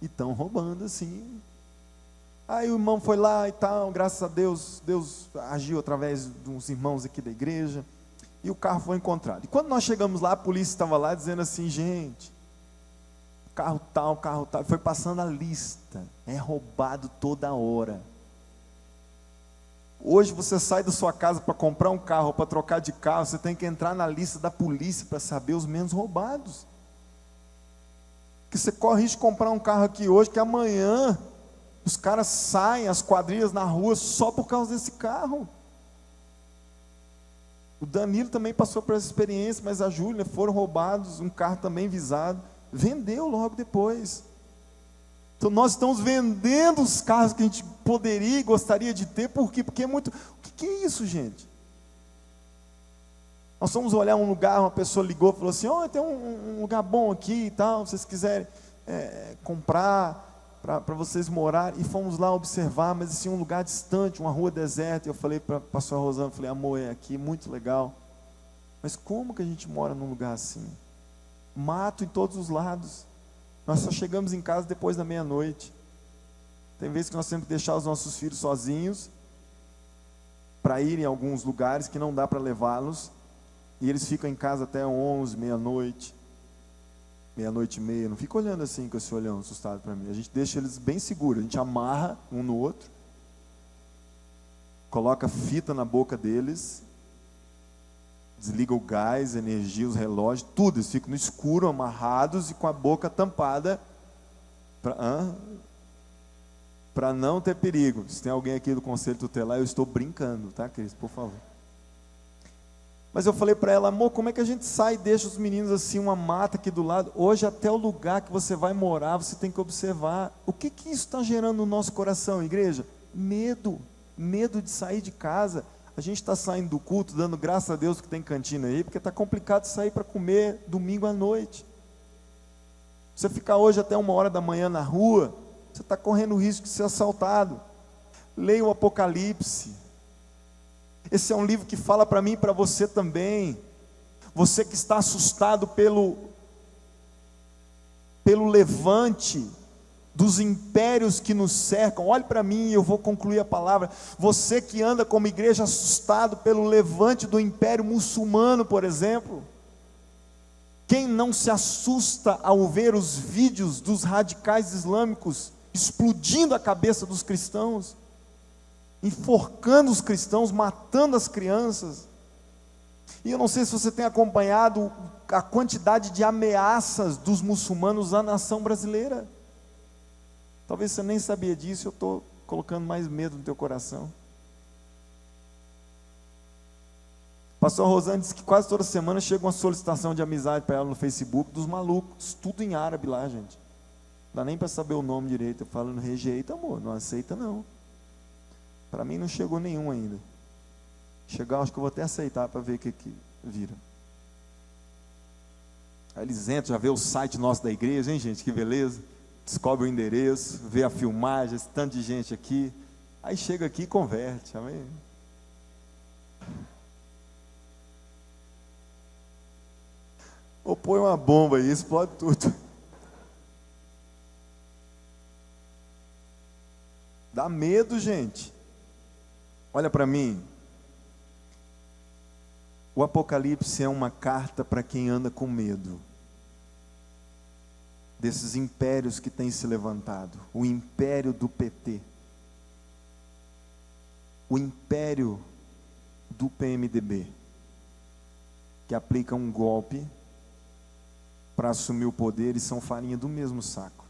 E estão roubando assim. Aí o irmão foi lá e tal, graças a Deus, Deus agiu através de uns irmãos aqui da igreja. E o carro foi encontrado. E quando nós chegamos lá, a polícia estava lá dizendo assim, gente, carro tal, foi passando a lista, é roubado toda hora. Hoje você sai da sua casa para comprar um carro, ou para trocar de carro, você tem que entrar na lista da polícia para saber os menos roubados. Que você corre risco de comprar um carro aqui hoje, que amanhã os caras saem, as quadrilhas na rua, só por causa desse carro. O Danilo também passou por essa experiência, mas a Júlia, foram roubados, um carro também visado, vendeu logo depois. Então nós estamos vendendo os carros que a gente poderia e gostaria de ter, por quê? Porque é muito... O que é isso, gente? Nós fomos olhar um lugar, uma pessoa ligou e falou assim, tem um lugar bom aqui e tal, se vocês quiserem comprar para vocês morarem, e fomos lá observar, mas assim, um lugar distante, uma rua deserta. Eu falei para a pastora Rosana, falei, amor, é aqui, muito legal, mas como que a gente mora num lugar assim? Mato em todos os lados, nós só chegamos em casa depois da meia-noite, tem vezes que nós temos que deixar os nossos filhos sozinhos, para ir em alguns lugares que não dá para levá-los, e eles ficam em casa até 11, meia-noite, meia-noite e meia, não fica olhando assim com esse olhão assustado para mim, a gente deixa eles bem seguros, a gente amarra um no outro, coloca fita na boca deles, desliga o gás, a energia, os relógios, tudo, eles ficam no escuro, amarrados e com a boca tampada, para não ter perigo. Se tem alguém aqui do conselho tutelar, eu estou brincando, tá, Cris, por favor. Mas eu falei para ela, amor, como é que a gente sai e deixa os meninos assim, uma mata aqui do lado? Hoje até o lugar que você vai morar, você tem que observar. O que isso está gerando no nosso coração, igreja? Medo de sair de casa. A gente está saindo do culto, dando graças a Deus que tem cantina aí, porque está complicado sair para comer domingo à noite. Você ficar hoje até 1h da manhã na rua, você está correndo o risco de ser assaltado. Leia o Apocalipse. Esse é um livro que fala para mim e para você também. Você que está assustado pelo levante dos impérios que nos cercam, olhe para mim e eu vou concluir a palavra. Você que anda como igreja assustado pelo levante do império muçulmano, por exemplo. Quem não se assusta ao ver os vídeos dos radicais islâmicos explodindo a cabeça dos cristãos, enforcando os cristãos, matando as crianças? E eu não sei se você tem acompanhado a quantidade de ameaças dos muçulmanos à nação brasileira. Talvez você nem sabia disso, eu estou colocando mais medo no teu coração. Pastor Rosane disse que quase toda semana chega uma solicitação de amizade para ela no Facebook, dos malucos, tudo em árabe lá, gente. Não dá nem para saber o nome direito. Eu falo, não rejeita, amor, não aceita não. Para mim não chegou nenhum ainda. Chegar, acho que eu vou até aceitar para ver o que vira. Aí eles entram, já vê o site nosso da igreja, hein, gente, que beleza. Descobre o endereço, vê a filmagem, esse tanto de gente aqui. Aí chega aqui e converte, amém? Ou põe uma bomba aí, explode tudo. Dá medo, gente. Olha para mim. O Apocalipse é uma carta para quem anda com medo desses impérios que têm se levantado. O império do PT, o império do PMDB, que aplica um golpe para assumir o poder e são farinha do mesmo saco.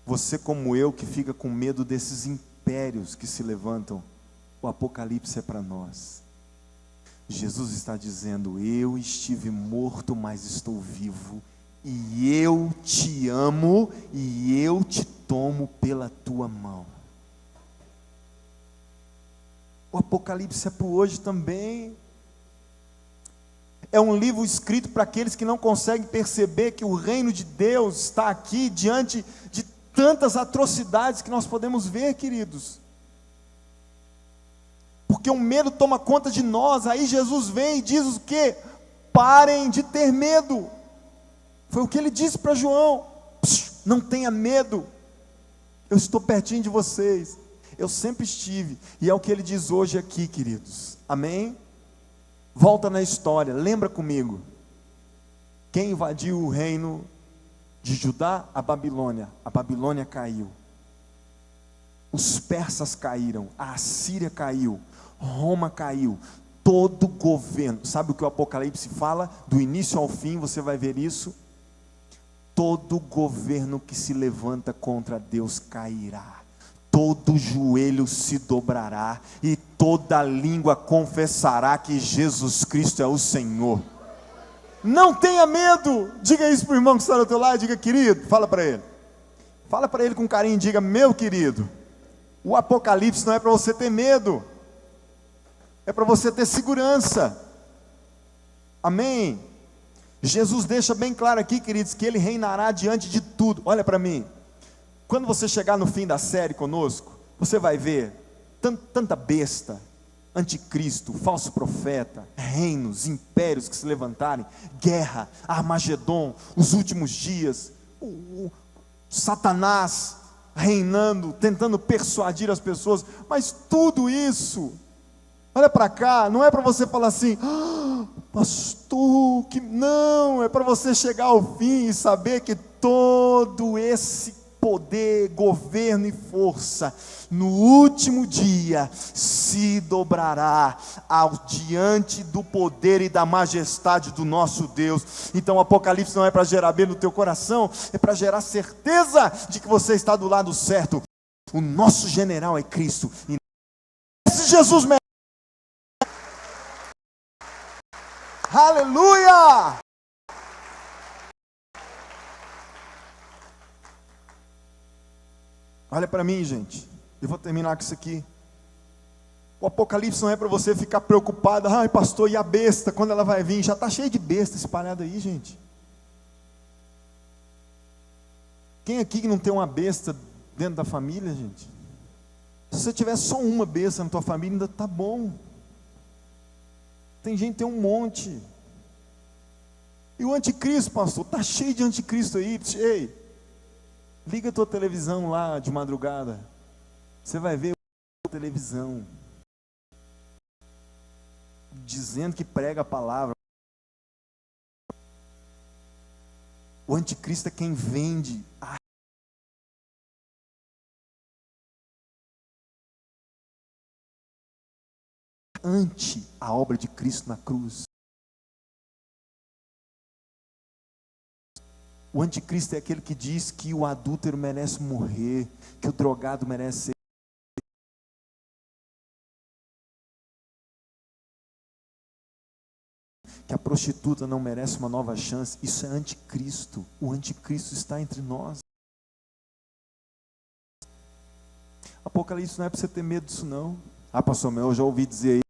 Você como eu que fica com medo desses impérios que se levantam, o Apocalipse é para nós. Jesus está dizendo, eu estive morto, mas estou vivo, e eu te amo, e eu te tomo pela tua mão. O Apocalipse é para o hoje também. É um livro escrito para aqueles que não conseguem perceber que o reino de Deus está aqui diante de tantas atrocidades que nós podemos ver, queridos. Porque o medo toma conta de nós. Aí Jesus vem e diz o quê? Parem de ter medo. Foi o que ele disse para João: não tenha medo, eu estou pertinho de vocês, eu sempre estive. E é o que ele diz hoje aqui, queridos, amém? Volta na história, lembra comigo, quem invadiu o reino de Judá? A Babilônia caiu, os persas caíram, a Assíria caiu, Roma caiu, todo governo, sabe o que o Apocalipse fala? Do início ao fim, você vai ver isso. Todo governo que se levanta contra Deus cairá, todo joelho se dobrará, e toda língua confessará que Jesus Cristo é o Senhor. Não tenha medo. Diga isso para o irmão que está do teu lado, diga: querido, fala para ele com carinho, diga: meu querido, o Apocalipse não é para você ter medo, é para você ter segurança, amém? Jesus deixa bem claro aqui, queridos, que ele reinará diante de tudo. Olha para mim, quando você chegar no fim da série conosco, você vai ver tanta besta, anticristo, falso profeta, reinos, impérios que se levantarem, guerra, Armagedon, os últimos dias, o Satanás reinando, tentando persuadir as pessoas. Mas tudo isso, olha para cá, não é para você falar assim: pastor, que não, é para você chegar ao fim e saber que todo esse poder, governo e força, no último dia, se dobrará diante do poder e da majestade do nosso Deus. Então o Apocalipse não é para gerar medo no teu coração, é para gerar certeza de que você está do lado certo. O nosso general é Cristo, e esse Jesus merece. Aleluia! Olha para mim, gente, eu vou terminar com isso aqui. O Apocalipse não é para você ficar preocupado: ai pastor, e a besta, quando ela vai vir? Já está cheio de besta espalhada aí, gente. Quem aqui que não tem uma besta dentro da família, gente? Se você tiver só uma besta na tua família, ainda está bom. Tem gente que tem um monte. E o anticristo, pastor, está cheio de anticristo aí. Ei, liga a tua televisão lá de madrugada, você vai ver a televisão dizendo que prega a palavra. O anticristo é quem vende ante a obra de Cristo na cruz. O anticristo é aquele que diz que o adúltero merece morrer, que o drogado merece ser, que a prostituta não merece uma nova chance. Isso é anticristo. O anticristo está entre nós. Apocalipse não é para você ter medo disso não. Ah pastor, eu já ouvi dizer aí.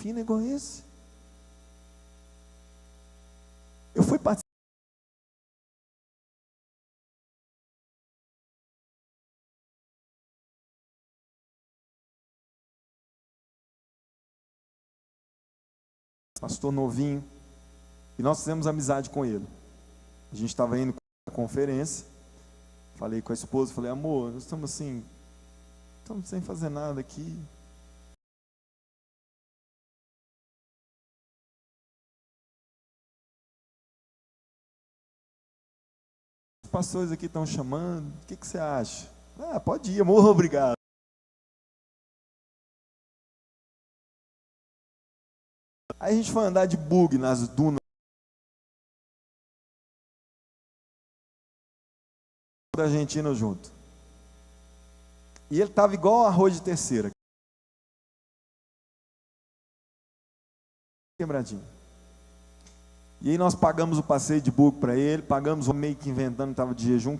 Fino igual esse. Eu fui participar. Pastor novinho, e nós fizemos amizade com ele. A gente estava indo para a conferência, falei com a esposa, falei: amor, nós estamos assim, estamos sem fazer nada aqui. Os pastores aqui estão chamando, o que você acha? Ah, pode ir, amor, obrigado. Aí a gente foi andar de bug nas dunas da Argentina junto. E ele estava igual arroz de terceira. Quebradinho. E aí nós pagamos o passeio de bug para ele, pagamos o meio que inventando que estava de jejum,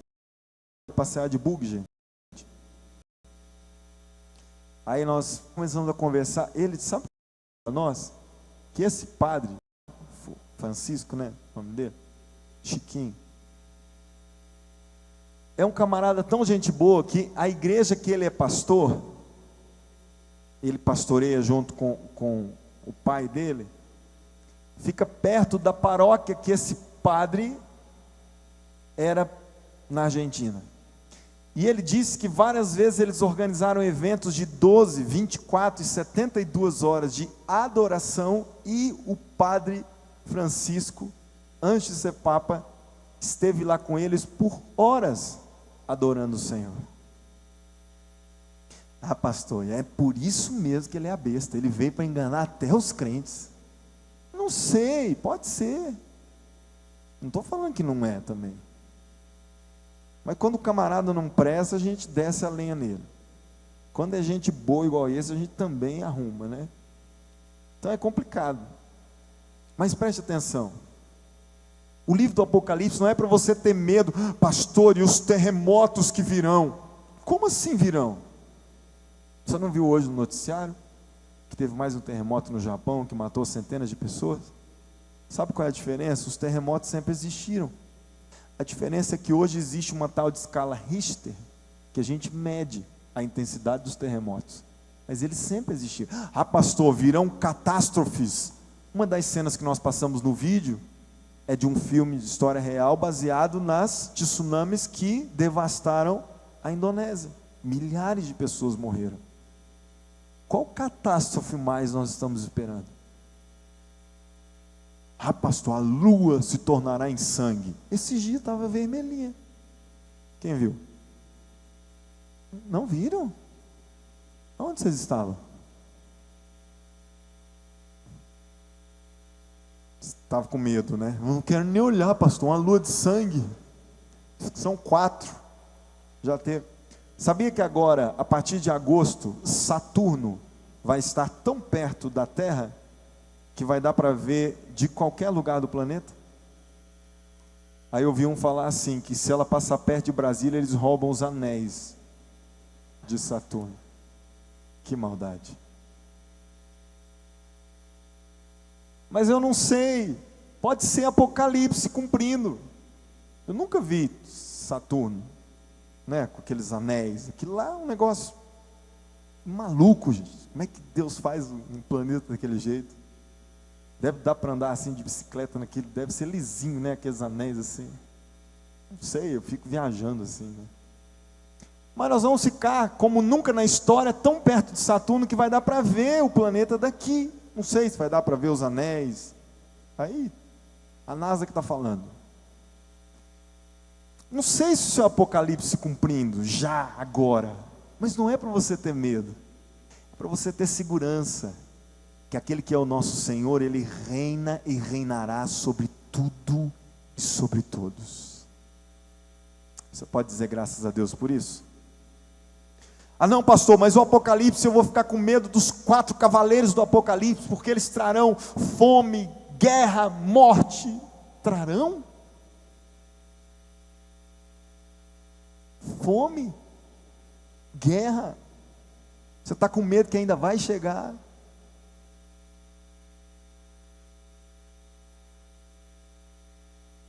passear de bug, gente. Aí nós começamos a conversar, ele disse, sabe para nós, que esse padre, Francisco, né, o nome dele, Chiquinho, é um camarada tão gente boa que a igreja que ele é pastor, ele pastoreia junto com o pai dele, fica perto da paróquia que esse padre era na Argentina. E ele disse que várias vezes eles organizaram eventos de 12, 24 e 72 horas de adoração, e o padre Francisco, antes de ser papa, esteve lá com eles por horas adorando o Senhor. Ah, pastor, é por isso mesmo que ele é a besta, ele veio para enganar até os crentes. Não sei, pode ser, não estou falando que não é também, mas quando o camarada não presta, a gente desce a lenha nele. Quando é gente boa igual esse, a gente também arruma, né? Então é complicado. Mas preste atenção, o livro do Apocalipse não é para você ter medo, pastor, e os terremotos que virão. Como assim virão? Você não viu hoje no noticiário que teve mais um terremoto no Japão que matou centenas de pessoas? Sabe qual é a diferença? Os terremotos sempre existiram. A diferença é que hoje existe uma tal de escala Richter, que a gente mede a intensidade dos terremotos, mas eles sempre existiram. Ah, pastor, virão catástrofes. Uma das cenas que nós passamos no vídeo é de um filme de história real baseado nas tsunamis que devastaram a Indonésia. Milhares de pessoas morreram. Qual catástrofe mais nós estamos esperando? Ah, pastor, a lua se tornará em sangue. Esse dia estava vermelhinha. Quem viu? Não viram? Onde vocês estavam? Estava com medo, né? Não quero nem olhar, pastor, uma lua de sangue. São 4. Já teve. Sabia que agora, a partir de agosto, Saturno vai estar tão perto da Terra que vai dar para ver de qualquer lugar do planeta? Aí eu vi um falar assim, que se ela passar perto de Brasília, eles roubam os anéis de Saturno. Que maldade. Mas eu não sei, pode ser Apocalipse cumprindo. Eu nunca vi Saturno, né, com aqueles anéis. Aquilo lá é um negócio maluco, gente. Como é que Deus faz um planeta daquele jeito? Deve dar para andar assim de bicicleta naquilo, deve ser lisinho, né, aqueles anéis assim. Não sei, eu fico viajando assim, né? Mas nós vamos ficar, como nunca na história, tão perto de Saturno que vai dar para ver o planeta daqui. Não sei se vai dar para ver os anéis. Aí, a NASA que está falando. Não sei se isso é o Apocalipse cumprindo, já, agora. Mas não é para você ter medo. É para você ter segurança. Que aquele que é o nosso Senhor, Ele reina e reinará sobre tudo e sobre todos. Você pode dizer graças a Deus por isso? Ah não, pastor, mas o Apocalipse, eu vou ficar com medo dos 4 cavaleiros do Apocalipse, porque eles trarão fome, guerra, morte. Trarão? Fome, guerra. Você está com medo que ainda vai chegar?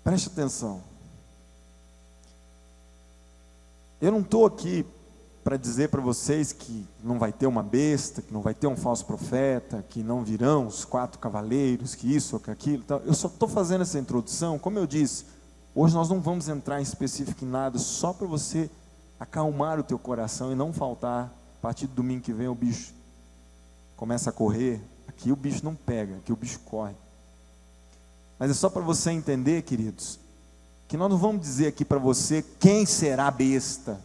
Preste atenção. Eu não estou aqui para dizer para vocês que não vai ter uma besta, que não vai ter um falso profeta, que não virão os 4 cavaleiros, que isso ou que aquilo. Eu só estou fazendo essa introdução, como eu disse, hoje nós não vamos entrar em específico em nada, só para você acalmar o teu coração e não faltar. A partir do domingo que vem o bicho começa a correr, aqui o bicho não pega, aqui o bicho corre. Mas é só para você entender, queridos, que nós não vamos dizer aqui para você quem será a besta,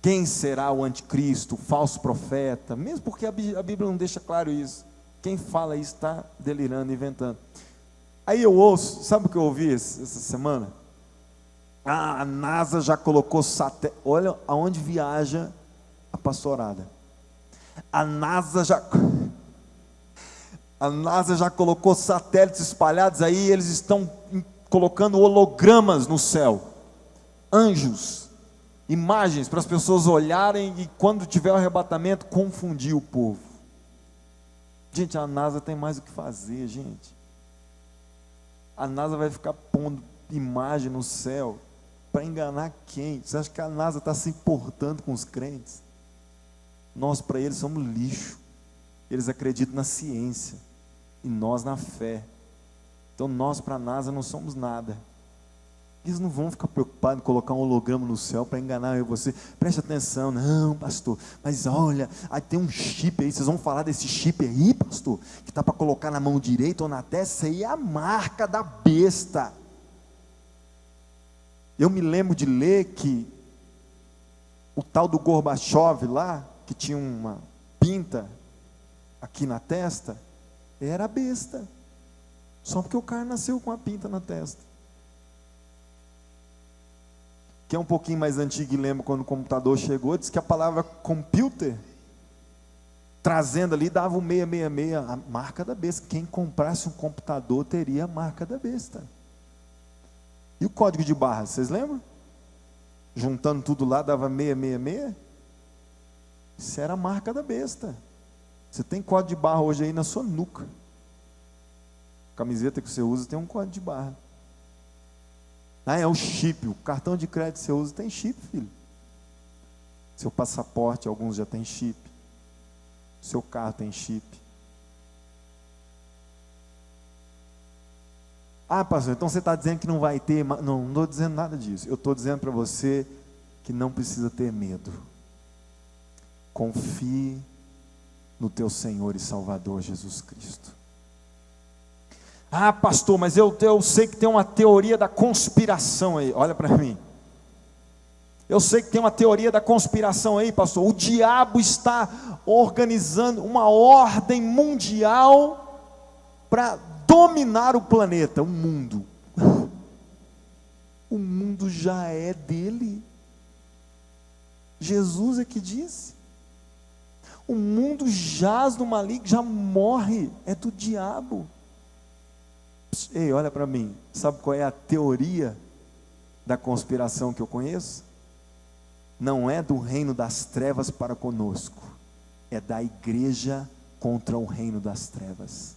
quem será o anticristo, o falso profeta, mesmo porque a Bíblia não deixa claro isso. Quem fala isso está delirando, inventando. Aí eu ouço, sabe o que eu ouvi essa semana? Ah, a NASA já colocou satélite. Olha aonde viaja a pastorada. A NASA A NASA já colocou satélites espalhados aí, eles estão colocando hologramas no céu, anjos, imagens para as pessoas olharem e quando tiver o arrebatamento, confundir o povo. Gente, a NASA tem mais o que fazer, gente. A NASA vai ficar pondo imagem no céu para enganar quem? Você acha que a NASA está se importando com os crentes? Nós para eles somos lixo. Eles acreditam na ciência e nós na fé. Então nós para a NASA não somos nada. Eles não vão ficar preocupados em colocar um holograma no céu para enganar eu e você. Preste atenção, não, pastor, mas olha, aí tem um chip aí, vocês vão falar desse chip aí, pastor, que está para colocar na mão direita ou na testa, isso aí é a marca da besta. Eu me lembro de ler que o tal do Gorbachev lá, que tinha uma pinta aqui na testa, era besta, só porque o cara nasceu com a pinta na testa. Quem é um pouquinho mais antigo e lembra quando o computador chegou, diz que a palavra computer, trazendo ali, dava o 666, a marca da besta. Quem comprasse um computador teria a marca da besta. E o código de barras, vocês lembram? Juntando tudo lá, dava 666. Isso era a marca da besta. Você tem código de barra hoje aí na sua nuca. A camiseta que você usa tem um código de barra. Ah, é o chip, o cartão de crédito que você usa tem chip, filho. Seu passaporte, alguns já tem chip. Seu carro tem chip. Ah, pastor, então você está dizendo que não vai ter. Não estou dizendo nada disso. Eu estou dizendo para você que não precisa ter medo. Confie no teu Senhor e Salvador Jesus Cristo. Ah, pastor, mas eu sei que tem uma teoria da conspiração aí. Olha para mim. Eu sei que tem uma teoria da conspiração aí, pastor. O diabo está organizando uma ordem mundial para dominar o planeta, o mundo. O mundo já é dele. Jesus é que disse. O mundo jaz no maligno, já morre, é do diabo. Ei, olha para mim, sabe qual é a teoria da conspiração que eu conheço? Não é do reino das trevas para conosco, é da igreja contra o reino das trevas.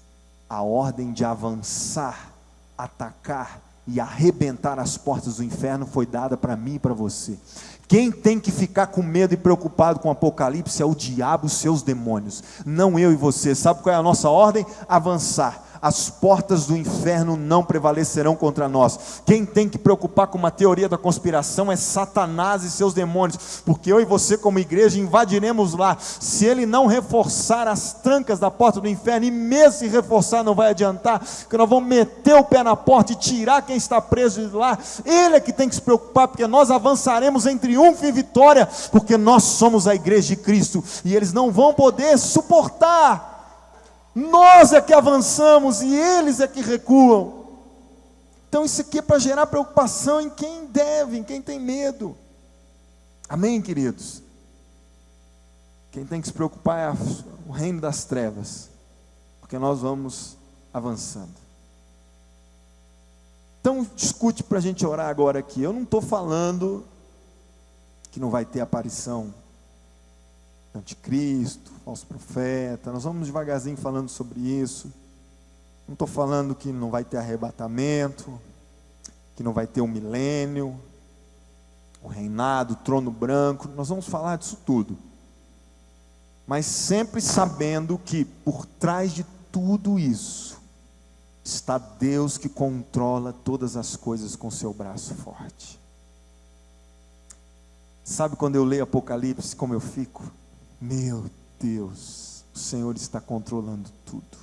A ordem de avançar, atacar e arrebentar as portas do inferno foi dada para mim e para você. Quem tem que ficar com medo e preocupado com o Apocalipse é o diabo e os seus demônios, não eu e você. Sabe qual é a nossa ordem? Avançar. As portas do inferno não prevalecerão contra nós. Quem tem que preocupar com uma teoria da conspiração é Satanás e seus demônios, porque eu e você como igreja invadiremos lá. Se ele não reforçar as trancas da porta do inferno, e mesmo se reforçar não vai adiantar, porque nós vamos meter o pé na porta e tirar quem está preso de lá. Ele é que tem que se preocupar, porque nós avançaremos em triunfo e vitória, porque nós somos a igreja de Cristo, e eles não vão poder suportar. Nós é que avançamos e eles é que recuam. Então isso aqui é para gerar preocupação em quem deve, em quem tem medo. Amém, queridos? Quem tem que se preocupar é o reino das trevas, porque nós vamos avançando. Então escute para a gente orar agora aqui. Eu não estou falando que não vai ter aparição anticristo, falso profeta. Nós vamos devagarzinho falando sobre isso. Não estou falando que não vai ter arrebatamento, que não vai ter o milênio, o reinado, o trono branco. Nós vamos falar disso tudo, mas sempre sabendo que por trás de tudo isso está Deus, que controla todas as coisas com seu braço forte. Sabe quando eu leio Apocalipse, como eu fico? Meu Deus, o Senhor está controlando tudo.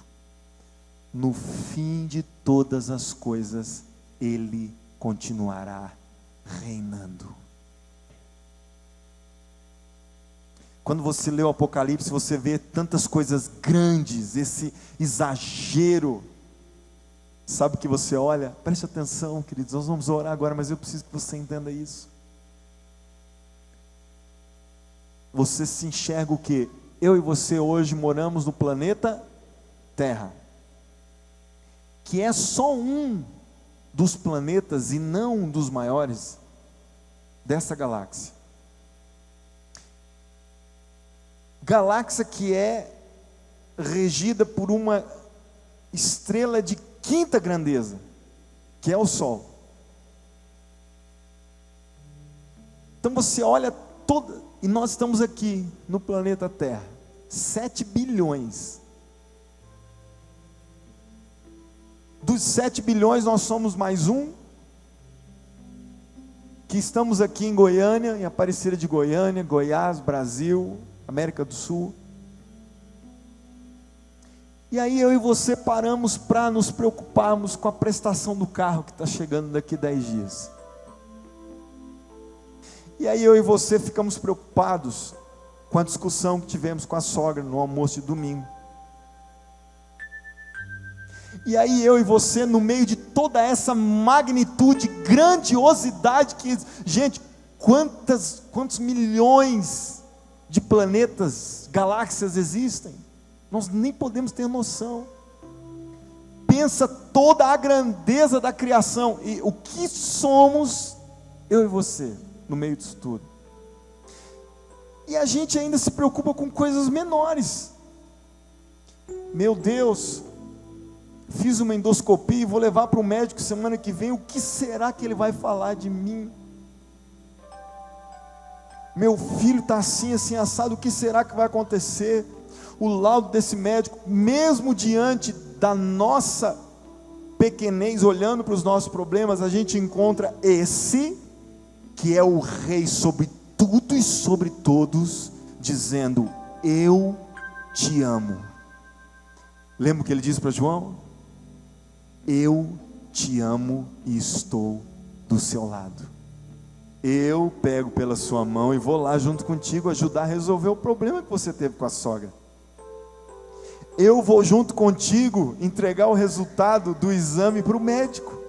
No fim de todas as coisas, Ele continuará reinando. Quando você lê o Apocalipse, você vê tantas coisas grandes, esse exagero. Sabe o que você olha? Preste atenção, queridos, nós vamos orar agora, mas eu preciso que você entenda isso. Você se enxerga o quê? Eu e você hoje moramos no planeta Terra. que é só um dos planetas e não um dos maiores dessa galáxia. Galáxia que é regida por uma estrela de quinta grandeza, que é o Sol. Então você olha toda, e nós estamos aqui no planeta Terra, 7 bilhões. Dos 7 bilhões nós somos mais um, que estamos aqui em Goiânia, em Aparecida de Goiânia, Goiás, Brasil, América do Sul. E aí eu e você paramos para nos preocuparmos com a prestação do carro que está chegando daqui 10 dias. E aí eu e você ficamos preocupados com a discussão que tivemos com a sogra no almoço de domingo. E aí eu e você, no meio de toda essa magnitude, grandiosidade que, gente, quantos milhões de planetas, galáxias existem? Nós nem podemos ter noção. Pensa toda a grandeza da criação e o que somos, eu e você, no meio disso tudo. E a gente ainda se preocupa com coisas menores. Meu Deus, fiz uma endoscopia e vou levar para o médico semana que vem. O que será que ele vai falar de mim? Meu filho está assim, assim, assado. O que será que vai acontecer? O laudo desse médico, mesmo diante da nossa pequenez, olhando para os nossos problemas, a gente encontra esse, que é o Rei sobre tudo e sobre todos, dizendo: eu te amo. Lembra o que ele disse para João? Eu te amo e estou do seu lado. Eu pego pela sua mão e vou lá junto contigo ajudar a resolver o problema que você teve com a sogra. Eu vou junto contigo entregar o resultado do exame para o médico.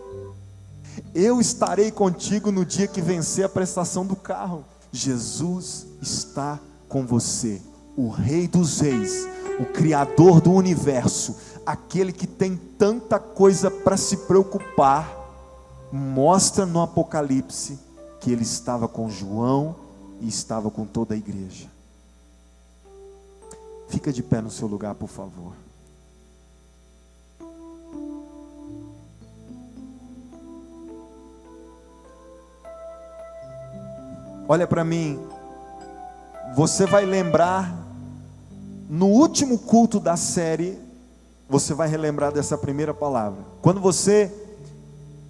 Eu estarei contigo no dia que vencer a prestação do carro. Jesus está com você, o Rei dos Reis, o Criador do universo, aquele que tem tanta coisa para se preocupar, mostra no Apocalipse que ele estava com João e estava com toda a igreja. Fica de pé no seu lugar, por favor. Olha para mim. Você vai lembrar, no último culto da série, você vai relembrar dessa primeira palavra. Quando você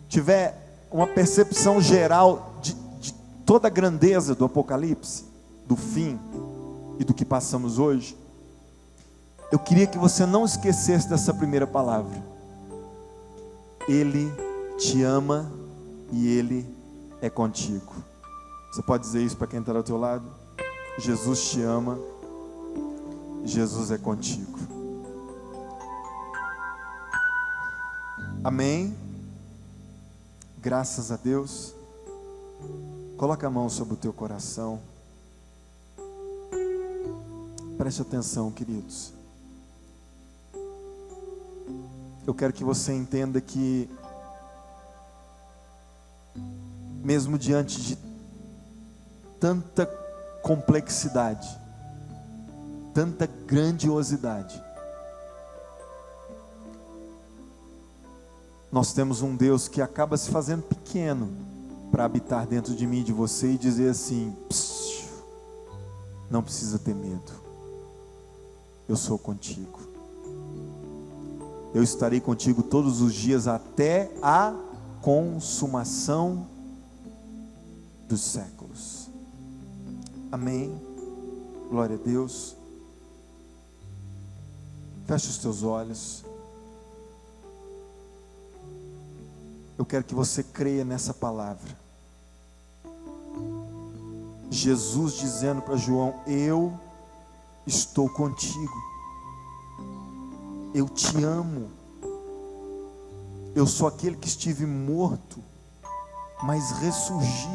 tiver uma percepção geral de toda a grandeza do Apocalipse, do fim e do que passamos hoje, eu queria que você não esquecesse dessa primeira palavra. Ele te ama e Ele é contigo. Você pode dizer isso para quem está ao teu lado? Jesus te ama, Jesus é contigo. Amém? Graças a Deus. Coloca a mão sobre o teu coração. Preste atenção, queridos. Eu quero que você entenda que, mesmo diante de tanta complexidade, tanta grandiosidade, nós temos um Deus que acaba se fazendo pequeno para habitar dentro de mim e de você e dizer assim: não precisa ter medo, eu sou contigo. Eu estarei contigo todos os dias até a consumação dos séculos. Amém. Glória a Deus. Feche os teus olhos. Eu quero que você creia nessa palavra. Jesus dizendo para João: eu estou contigo. Eu te amo. Eu sou aquele que estive morto, mas ressurgi.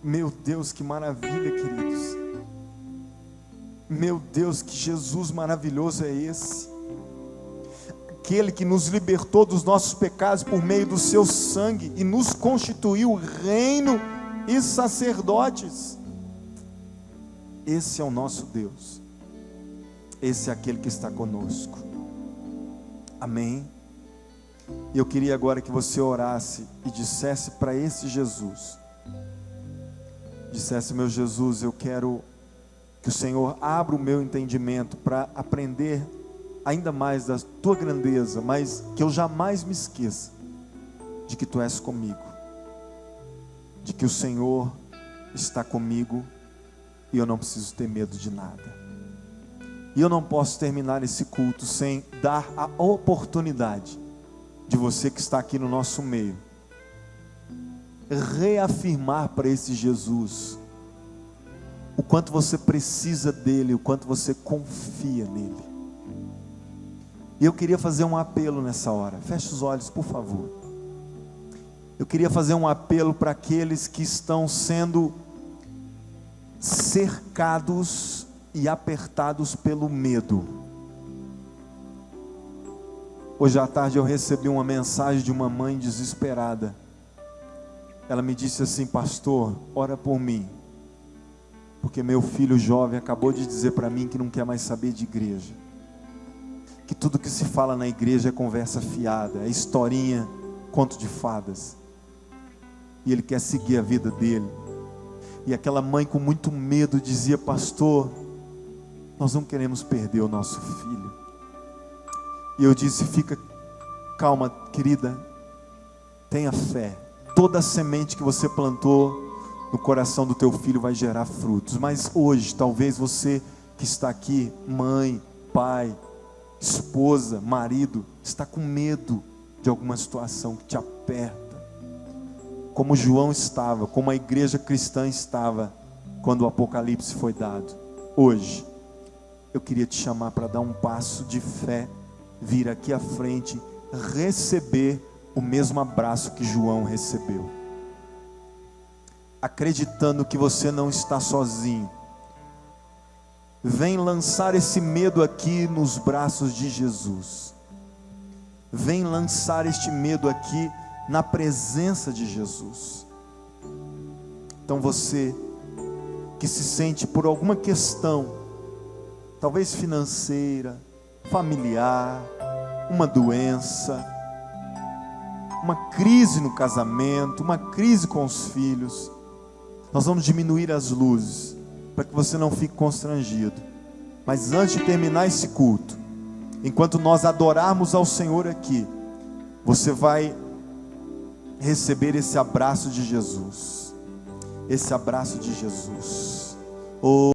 Meu Deus, que maravilha, queridos. Meu Deus, que Jesus maravilhoso é esse. aquele que nos libertou dos nossos pecados por meio do seu sangue e nos constituiu reino e sacerdotes. Esse é o nosso Deus. Esse é aquele que está conosco. Amém? E eu queria agora que você orasse e dissesse para esse Jesus, dissesse: meu Jesus, eu quero que o Senhor abra o meu entendimento para aprender ainda mais da tua grandeza, mas que eu jamais me esqueça de que tu és comigo, de que o Senhor está comigo e eu não preciso ter medo de nada. E eu não posso terminar esse culto sem dar a oportunidade de você que está aqui no nosso meio reafirmar para esse Jesus o quanto você precisa dele, o quanto você confia nele. E eu queria fazer um apelo nessa hora. Feche os olhos, por favor. Eu queria fazer um apelo para aqueles que estão sendo cercados e apertados pelo medo. Hoje à tarde eu recebi uma mensagem de uma mãe desesperada. Ela me disse assim: pastor, ora por mim, porque meu filho jovem acabou de dizer para mim que não quer mais saber de igreja, que tudo que se fala na igreja é conversa fiada, é historinha, conto de fadas, e ele quer seguir a vida dele. E aquela mãe com muito medo dizia: pastor, nós não queremos perder o nosso filho. E eu disse: fica calma, querida, tenha fé, toda a semente que você plantou no coração do teu filho vai gerar frutos. Mas hoje, talvez você que está aqui, mãe, pai, esposa, marido, está com medo de alguma situação que te aperta, como João estava, como a igreja cristã estava quando o Apocalipse foi dado. Hoje eu queria te chamar para dar um passo de fé, vir aqui à frente, receber o mesmo abraço que João recebeu, acreditando que você não está sozinho. Vem lançar esse medo aqui nos braços de Jesus. Vem lançar este medo aqui na presença de Jesus. Então você que se sente por alguma questão, talvez financeira, familiar, uma doença, uma crise no casamento, uma crise com os filhos, nós vamos diminuir as luzes para que você não fique constrangido. Mas antes de terminar esse culto, enquanto nós adorarmos ao Senhor aqui, você vai receber esse abraço de Jesus. Esse abraço de Jesus.